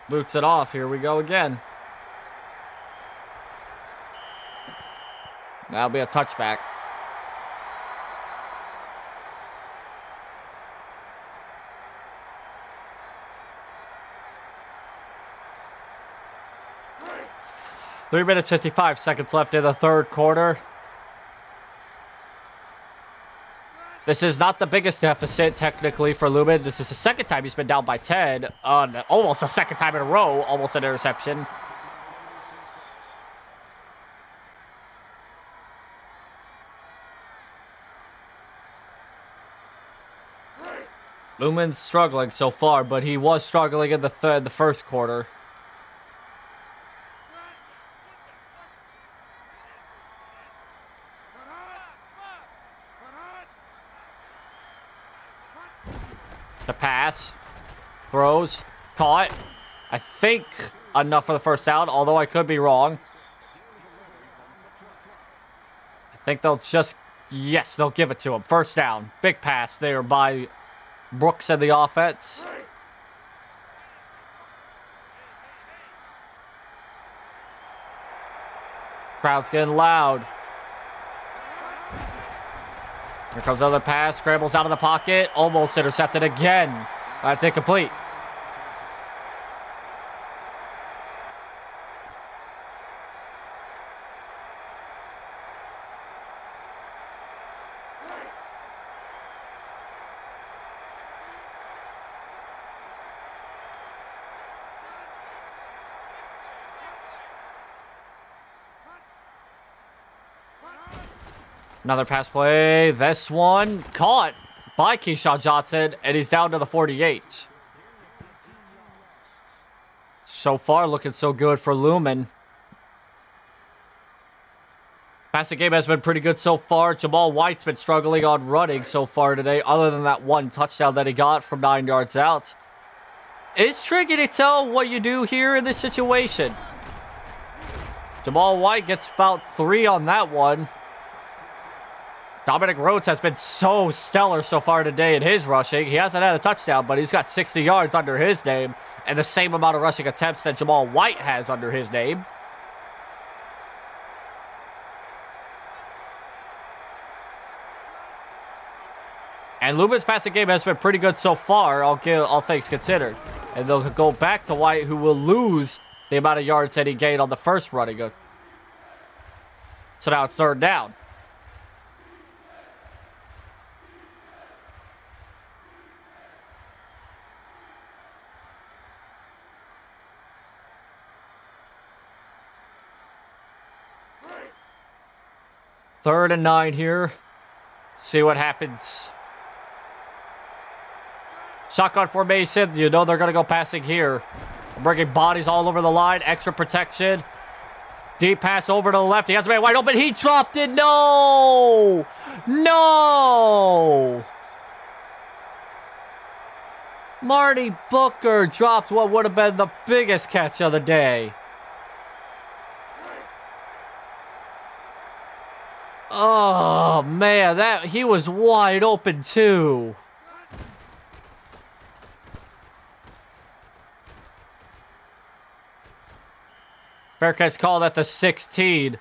Boots it off. Here we go again. That'll be a touchback. Three minutes, 55 seconds left in the 3rd quarter. This is not the biggest deficit, technically, for Lumen. This is the 2nd time he's been down by 10. Almost a 2nd time in a row. Almost an interception. Lumen's struggling so far, but he was struggling in the 1st quarter. The pass. Throws. Caught. I think enough for the first down, although I could be wrong. I think they'll just... Yes, they'll give it to him. First down. Big pass there by Brooks and the offense. Crowd's getting loud. Here comes another pass. Scrambles out of the pocket. Almost intercepted again. That's incomplete. Another pass play. This one caught by Keyshawn Johnson, and he's down to the 48. So far, looking so good for Lumen. Passing game has been pretty good so far. Jamal White's been struggling on running so far today, other than that one touchdown that he got from 9 yards out. It's tricky to tell what you do here in this situation. Jamal White gets about 3 on that one. Dominic Rhodes has been so stellar so far today in his rushing. He hasn't had a touchdown, but he's got 60 yards under his name and the same amount of rushing attempts that Jamal White has under his name. And Lumen's passing game has been pretty good so far, all things considered. And they'll go back to Wyatt, who will lose the amount of yards that he gained on the first running. So now it's third down. Third and 9 here. See what happens. Shotgun formation. You know they're going to go passing here. Bringing bodies all over the line. Extra protection. Deep pass over to the left. He has a man wide open. He dropped it. No! No! Marty Booker dropped what would have been the biggest catch of the day. Oh, man, he was wide open, too. Fair catch called at the 16.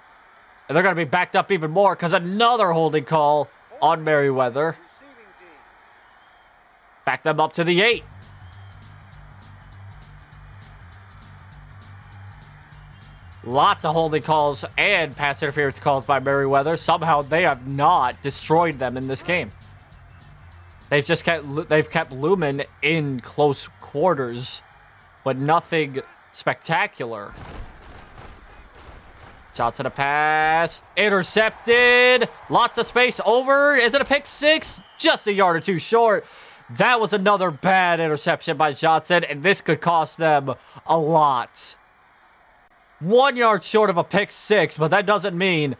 And they're going to be backed up even more because another holding call on Merryweather. Back them up to the 8. Lots of holding calls and pass interference calls by Merryweather. Somehow they have not destroyed them in this game. They've kept Lumen in close quarters, but nothing spectacular. Johnson a pass, intercepted. Lots of space over. Is it a pick 6? Just a yard or 2 short. That was another bad interception by Johnson, and this could cost them a lot. 1 yard short of a pick 6, but that doesn't mean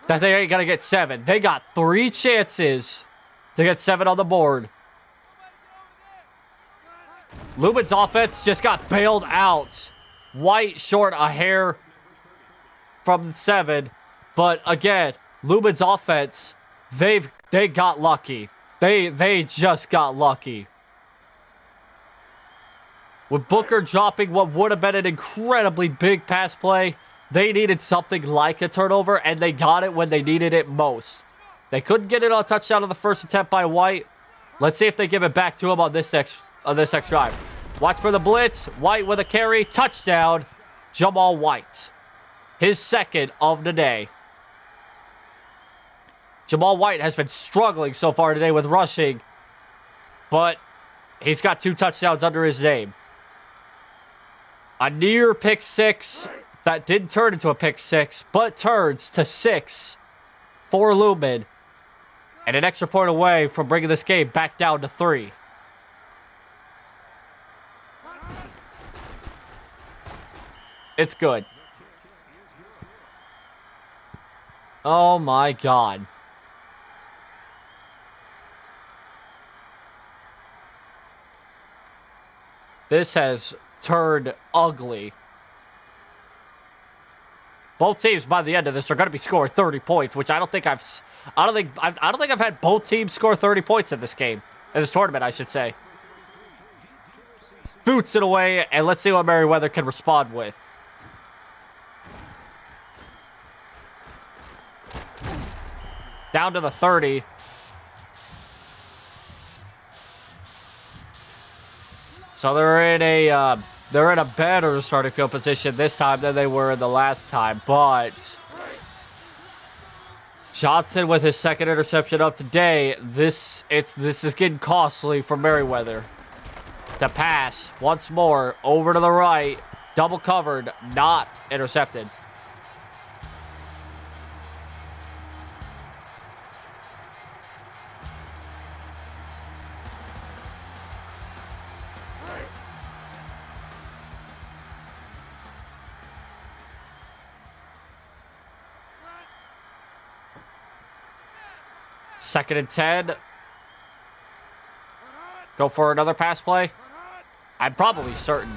that they ain't gonna get 7. They got 3 chances to get 7 on the board. Lumen's offense just got bailed out. White short a hair from 7, but again, Lumen's offense, they got lucky. They just got lucky. With Booker dropping what would have been an incredibly big pass play, they needed something like a turnover, and they got it when they needed it most. They couldn't get it on a touchdown on the first attempt by White. Let's see if they give it back to him on this next drive. Watch for the blitz. White with a carry. Touchdown. Jamal White. His second of the day. Jamal White has been struggling so far today with rushing, but he's got 2 touchdowns under his name. A near pick 6 that didn't turn into a pick 6, but turns to 6 for Lumen. And an extra point away from bringing this game back down to 3. It's good. Oh my God. This has turned ugly. Both teams by the end of this are going to be scoring 30 points, which I don't think I've had both teams score 30 points in this game, in this tournament, I should say. Boots it away, and let's see what Merryweather can respond with. Down to the 30. So they're in a better starting field position this time than they were in the last time, but Johnson with his second interception of today. This is getting costly for Merryweather. The pass once more over to the right, double covered, not intercepted. Second and 10. Go for another pass play. I'm probably certain.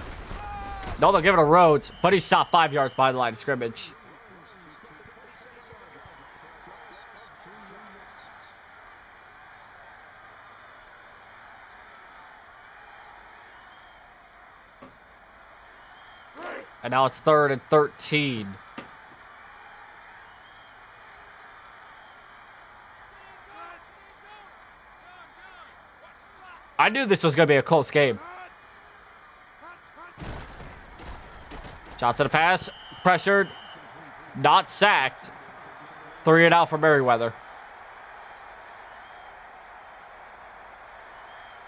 No, they'll give it to Rhodes, but he stopped 5 yards by the line of scrimmage. And now it's 3rd and 13. I knew this was going to be a close game. Johnson a pass. Pressured. Not sacked. 3 and out for Merryweather.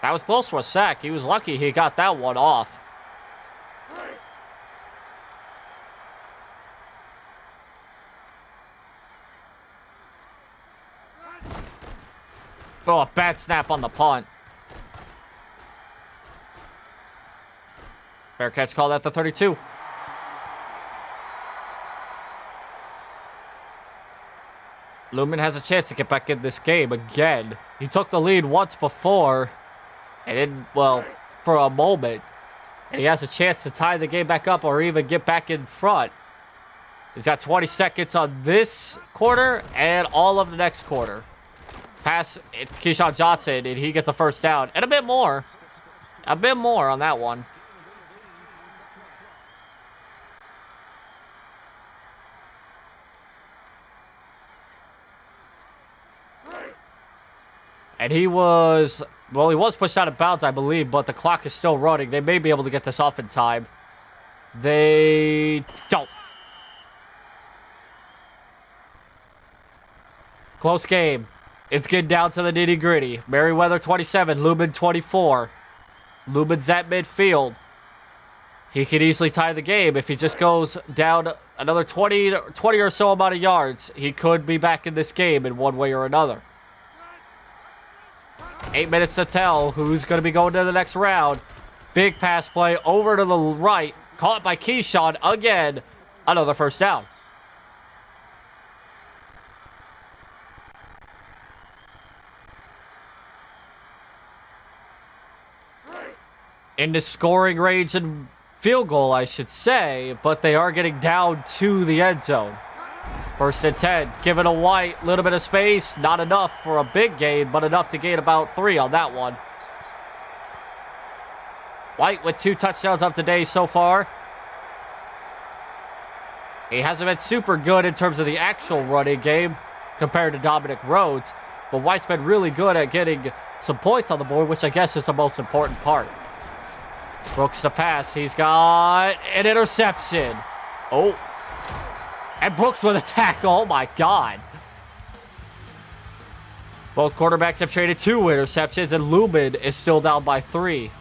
That was close to a sack. He was lucky he got that one off. Oh, a bad snap on the punt. Fair catch called at the 32. Lumen has a chance to get back in this game again. He took the lead once before, and then, well, for a moment. And he has a chance to tie the game back up or even get back in front. He's got 20 seconds on this quarter and all of the next quarter. Pass, it's Keyshawn Johnson, and he gets a first down. And a bit more. A bit more on that one. And he was pushed out of bounds, I believe, but the clock is still running. They may be able to get this off in time. They don't. Close game. It's getting down to the nitty-gritty. Merryweather 27, Lumen 24. Lumen's at midfield. He could easily tie the game. If he just goes down another 20 or so amount of yards, he could be back in this game in one way or another. 8 minutes to tell who's going to be going to the next round. Big pass play over to the right. Caught by Keyshawn again. Another first down. In the scoring range and field goal, I should say, but they are getting down to the end zone. 1st and 10, giving a Wyatt a little bit of space. Not enough for a big gain, but enough to gain about 3 on that one. Wyatt with 2 touchdowns of today so far. He hasn't been super good in terms of the actual running game compared to Dominic Rhodes, but Wyatt's been really good at getting some points on the board, which I guess is the most important part. Brooks the pass. He's got an interception. Oh. And Brooks with a tackle. Oh, my God. Both quarterbacks have traded 2 interceptions, and Lumen is still down by 3.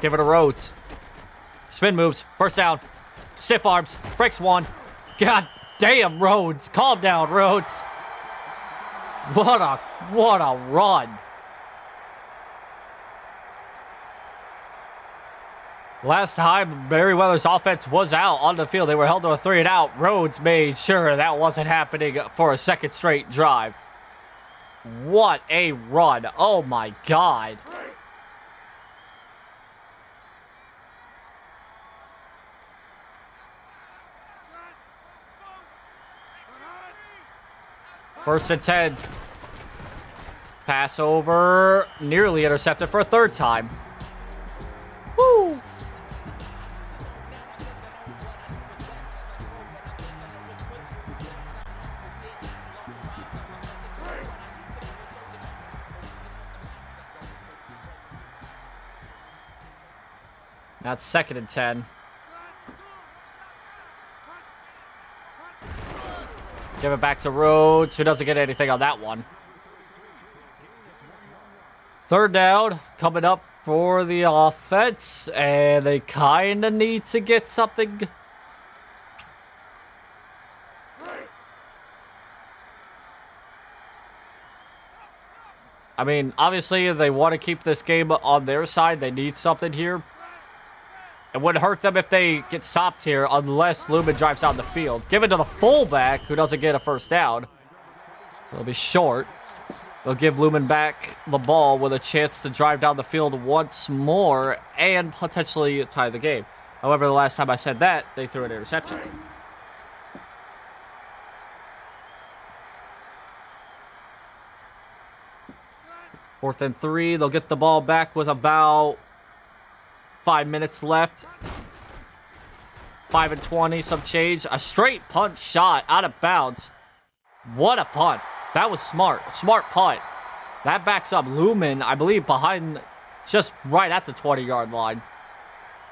Give it to Rhodes. Spin moves. First down. Stiff arms. Breaks 1. God damn, Rhodes. Calm down, Rhodes. What a run. Last time Merryweather's offense was out on the field, they were held to a 3-and-out. Rhodes made sure that wasn't happening for a second straight drive. What a run. Oh my God. First and 10. Pass over, nearly intercepted for a third time. Woo! Now it's second and 10. Give it back to Rhodes, who doesn't get anything on that one. Third down, coming up for the offense, and they kind of need to get something. I mean, obviously, they want to keep this game on their side. They need something here. It wouldn't hurt them if they get stopped here unless Lumen drives out the field. Give it to the fullback, who doesn't get a first down. It'll be short. They'll give Lumen back the ball with a chance to drive down the field once more and potentially tie the game. However, the last time I said that, they threw an interception. Fourth and 3. They'll get the ball back with about 5 minutes left. 5 and 20, some change. A straight punt shot out of bounds. What a punt. That was smart. Smart punt. That backs up Lumen, I believe, behind, just right at the 20-yard line.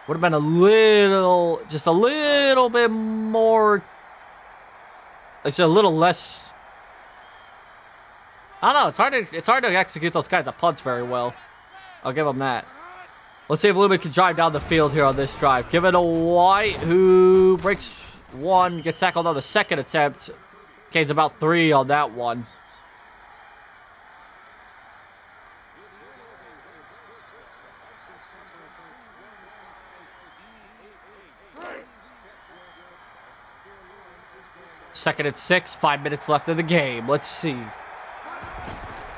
Would have been a little, just a little bit more, it's a little less, I don't know, it's hard to execute those kinds of punts very well. I'll give them that. Let's see if Lumen can drive down the field here on this drive. Give it to Wyatt, who breaks one, gets tackled on the second attempt. Gains about 3 on that one. Second and 6, 5 minutes left in the game. Let's see.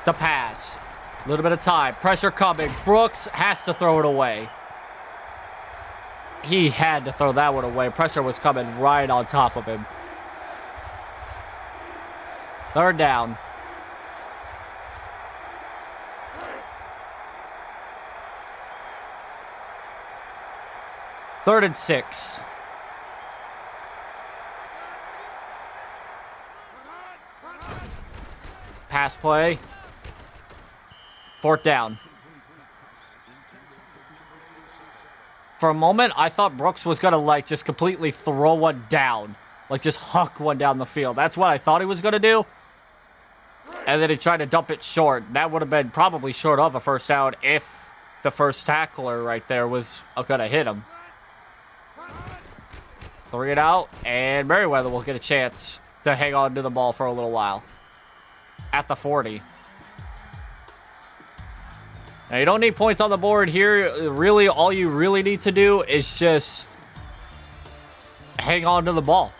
The pass. A little bit of time. Pressure coming. Brooks has to throw it away. He had to throw that one away. Pressure was coming right on top of him. Third down. Third and 6. Pass play. Fourth down. For a moment, I thought Brooks was going to, like, just completely throw one down. Like, just huck one down the field. That's what I thought he was going to do. And then he tried to dump it short. That would have been probably short of a first down if the first tackler right there was going to hit him. 3 and out, and Merryweather will get a chance to hang on to the ball for a little while. At the 40. Now, you don't need points on the board here. Really, all you really need to do is just hang on to the ball.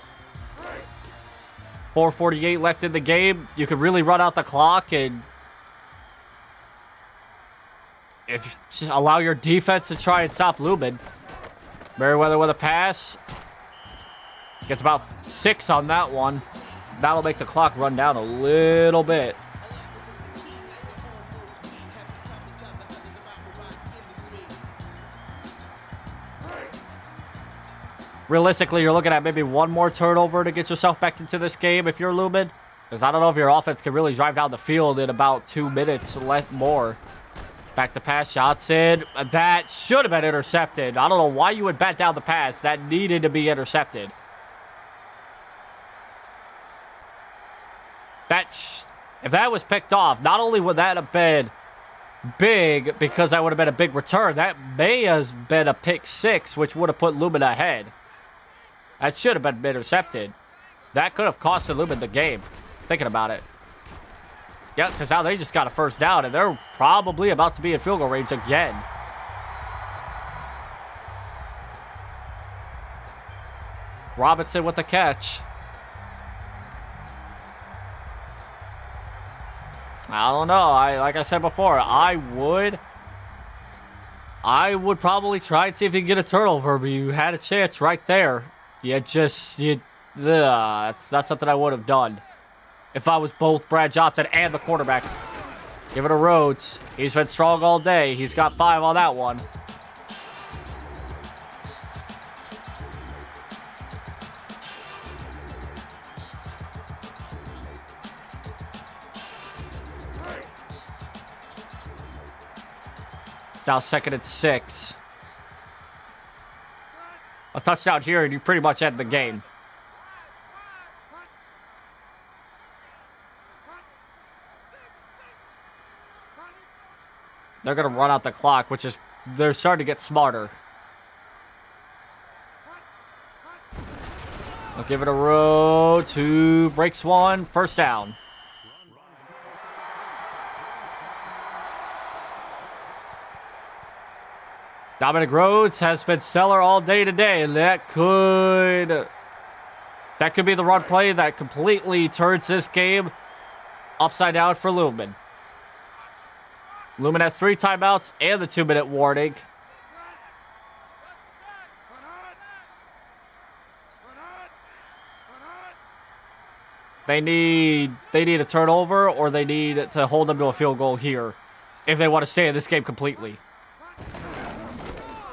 4:48 left in the game. You can really run out the clock and allow your defense to try and stop Lumen. Merryweather with a pass. Gets about 6 on that one. That'll make the clock run down a little bit. Realistically, you're looking at maybe one more turnover to get yourself back into this game if you're Lumen. Because I don't know if your offense can really drive down the field in about 2 minutes more. Back to pass, shots in. That should have been intercepted. I don't know why you would bat down the pass. That needed to be intercepted. If that was picked off, not only would that have been big because that would have been a big return, that may have been a pick 6, which would have put Lumen ahead. That should have been intercepted. That could have costed Lumen the game, thinking about it. Yeah, because now they just got a first down, and they're probably about to be in field goal range again. Robinson with the catch. I don't know. Like I said before, I would probably try and see if you can get a turnover, but you had a chance right there. That's something I would have done if I was both Brad Johnson and the quarterback. Give it to Rhodes. He's been strong all day. He's got 5 on that one. It's now 2nd and 6. A touchdown here, and you pretty much end the game. They're going to run out the clock, they're starting to get smarter. They'll give it a row. 2 breaks 1. First down. Dominic Rhodes has been stellar all day today, and that could be the run play that completely turns this game upside down for Lumen. Lumen has 3 timeouts and the 2-minute warning. They need a turnover, or they need to hold them to a field goal here if they want to stay in this game completely.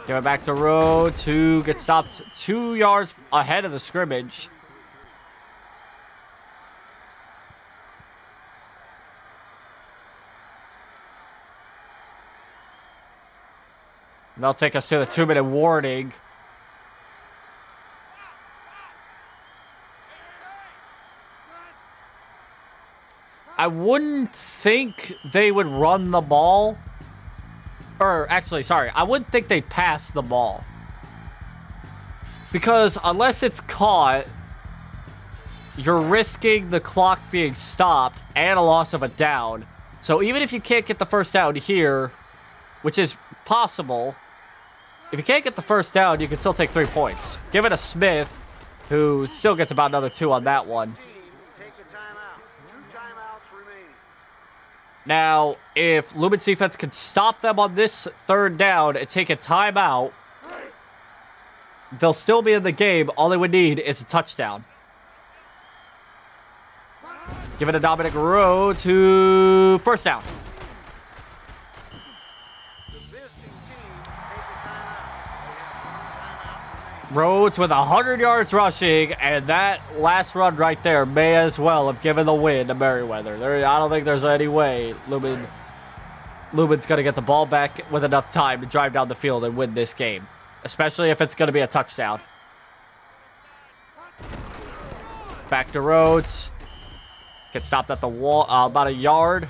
Give it back to Rhodes, who gets stopped 2 yards ahead of the scrimmage. And they'll take us to the 2-minute warning. I wouldn't think they would run the ball. Or, actually, sorry. I wouldn't think they'd pass the ball. Because unless it's caught, you're risking the clock being stopped and a loss of a down. So even if you can't get the first down here, which is possible, if you can't get the first down, you can still take 3 points. Give it to Smith, who still gets about another 2 on that one. Now, if Lumen's defense can stop them on this 3rd down and take a timeout, they'll still be in the game. All they would need is a touchdown. Give it to Dominic Rhodes, who first down. Rhodes with 100 yards rushing, and that last run right there may as well have given the win to Merryweather. I don't think there's any way Lumen's going to get the ball back with enough time to drive down the field and win this game, especially if it's going to be a touchdown. Back to Rhodes. Gets stopped at the wall, about a yard.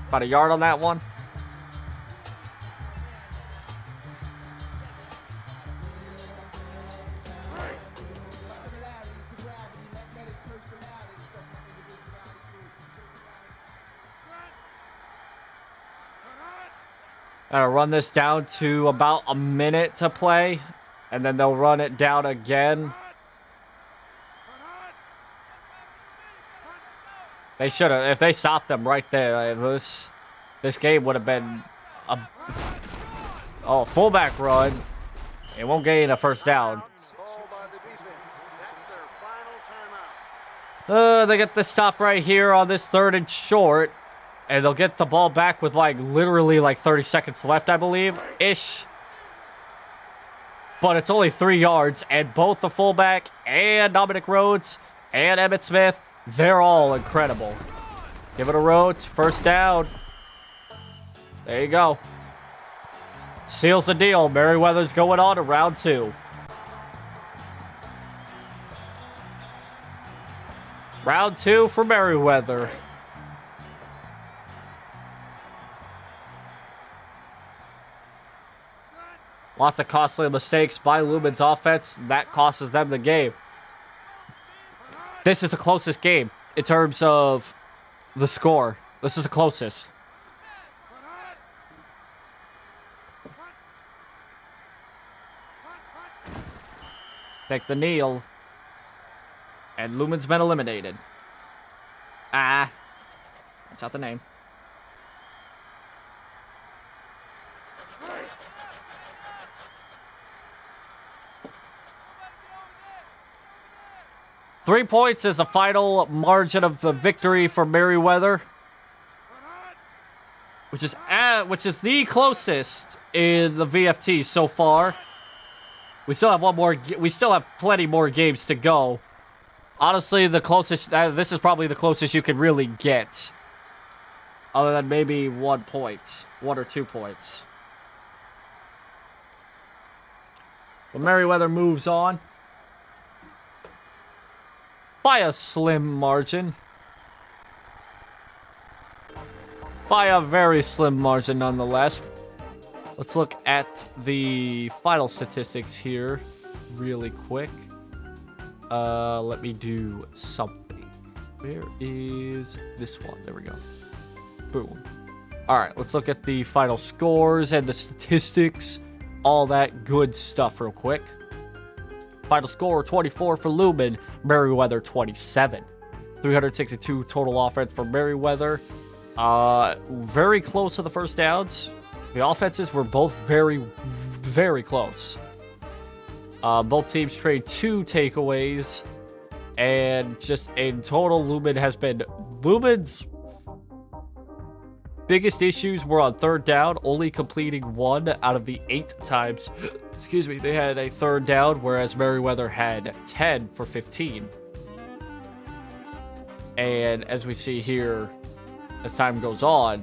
About a yard on that one. Gonna run this down to about a minute to play, and then they'll run it down again. They should have, if they stopped them right there, this game would have been a fullback run. It won't gain a first down. They get the stop right here on this 3rd and short. And they'll get the ball back with literally 30 seconds left, I believe, ish. But it's only 3 yards, and both the fullback and Dominic Rhodes and Emmitt Smith, they're all incredible. Give it to Rhodes, first down. There you go. Seals the deal. Merryweather's going on to round 2. Round 2 for Merryweather. Lots of costly mistakes by Lumen's offense. That costs them the game. This is the closest game in terms of the score. This is the closest. Take the kneel. And Lumen's been eliminated. Ah. That's not the name. Three points is the final margin of the victory for Merryweather, which is the closest in the VFT so far. We still have one more. We still have plenty more games to go. Honestly, the closest. This is probably the closest you can really get, other than maybe 1 point, 1 or 2 points. But Merryweather moves on by a slim margin. By a very slim margin, nonetheless. Let's look at the final statistics here really quick. Let me do something. Where is this one? There we go. Boom. All right, let's look at the final scores and the statistics. All that good stuff real quick. Final score, 24 for Lumen. Merryweather, 27. 362 total offense for Merryweather. Very close to the first downs. The offenses were both very, very close. Both teams trade 2 takeaways. And just in total, Lumen's biggest issues were on third down, only completing 1 out of the 8 times. Excuse me, they had a third down, whereas Merryweather had 10 for 15. And as we see here, as time goes on,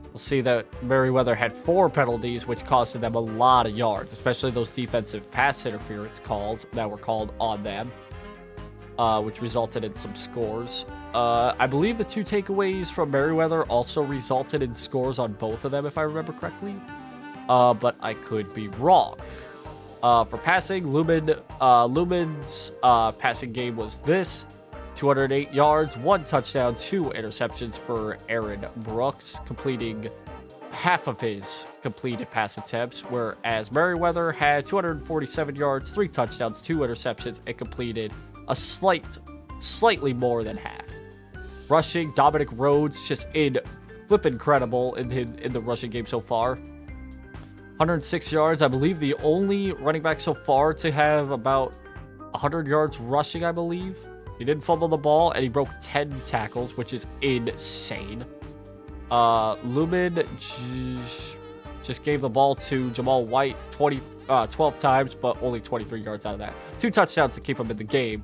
we'll see that Merryweather had 4 penalties, which costed them a lot of yards, especially those defensive pass interference calls that were called on them, which resulted in some scores. I believe the 2 takeaways from Merryweather also resulted in scores on both of them, if I remember correctly. But I could be wrong. For passing, Lumen's passing game was this. 208 yards, 1 touchdown, 2 interceptions for Aaron Brooks, completing half of his completed pass attempts, whereas Merryweather had 247 yards, 3 touchdowns, 2 interceptions, and completed a slightly more than half. Rushing, Dominic Rhodes just flipping incredible in the rushing game so far. 106 yards, I believe the only running back so far to have about 100 yards rushing, I believe. He didn't fumble the ball, and he broke 10 tackles, which is insane. Lumen just gave the ball to Jamal Wyatt 12 times, but only 23 yards out of that. 2 touchdowns to keep him in the game,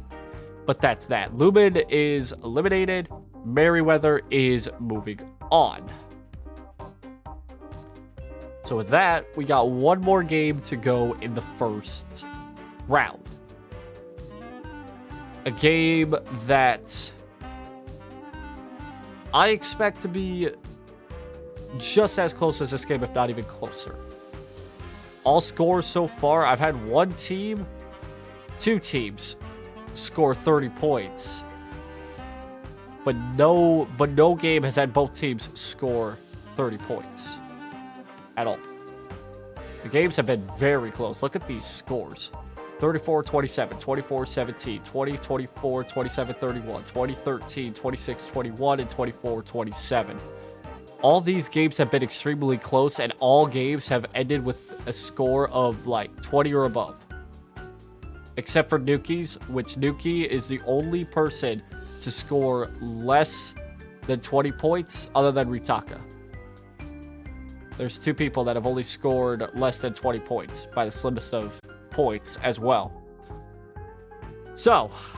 but that's that. Lumen is eliminated. Merryweather is moving on. So with that, we got 1 more game to go in the first round. A game that I expect to be just as close as this game, if not even closer. All scores so far, I've had 2 teams score 30 points. But no game has had both teams score 30 points at all. The games have been very close. Look at these scores. 34-27, 24-17, 20-24, 27-31, 20-13, 26-21, and 24-27. All these games have been extremely close, and all games have ended with a score of like 20 or above. Except for Nuki's, which Nuki is the only person to score less than 20 points other than Ritaka. There's 2 people that have only scored less than 20 points by the slimmest of points as well. So,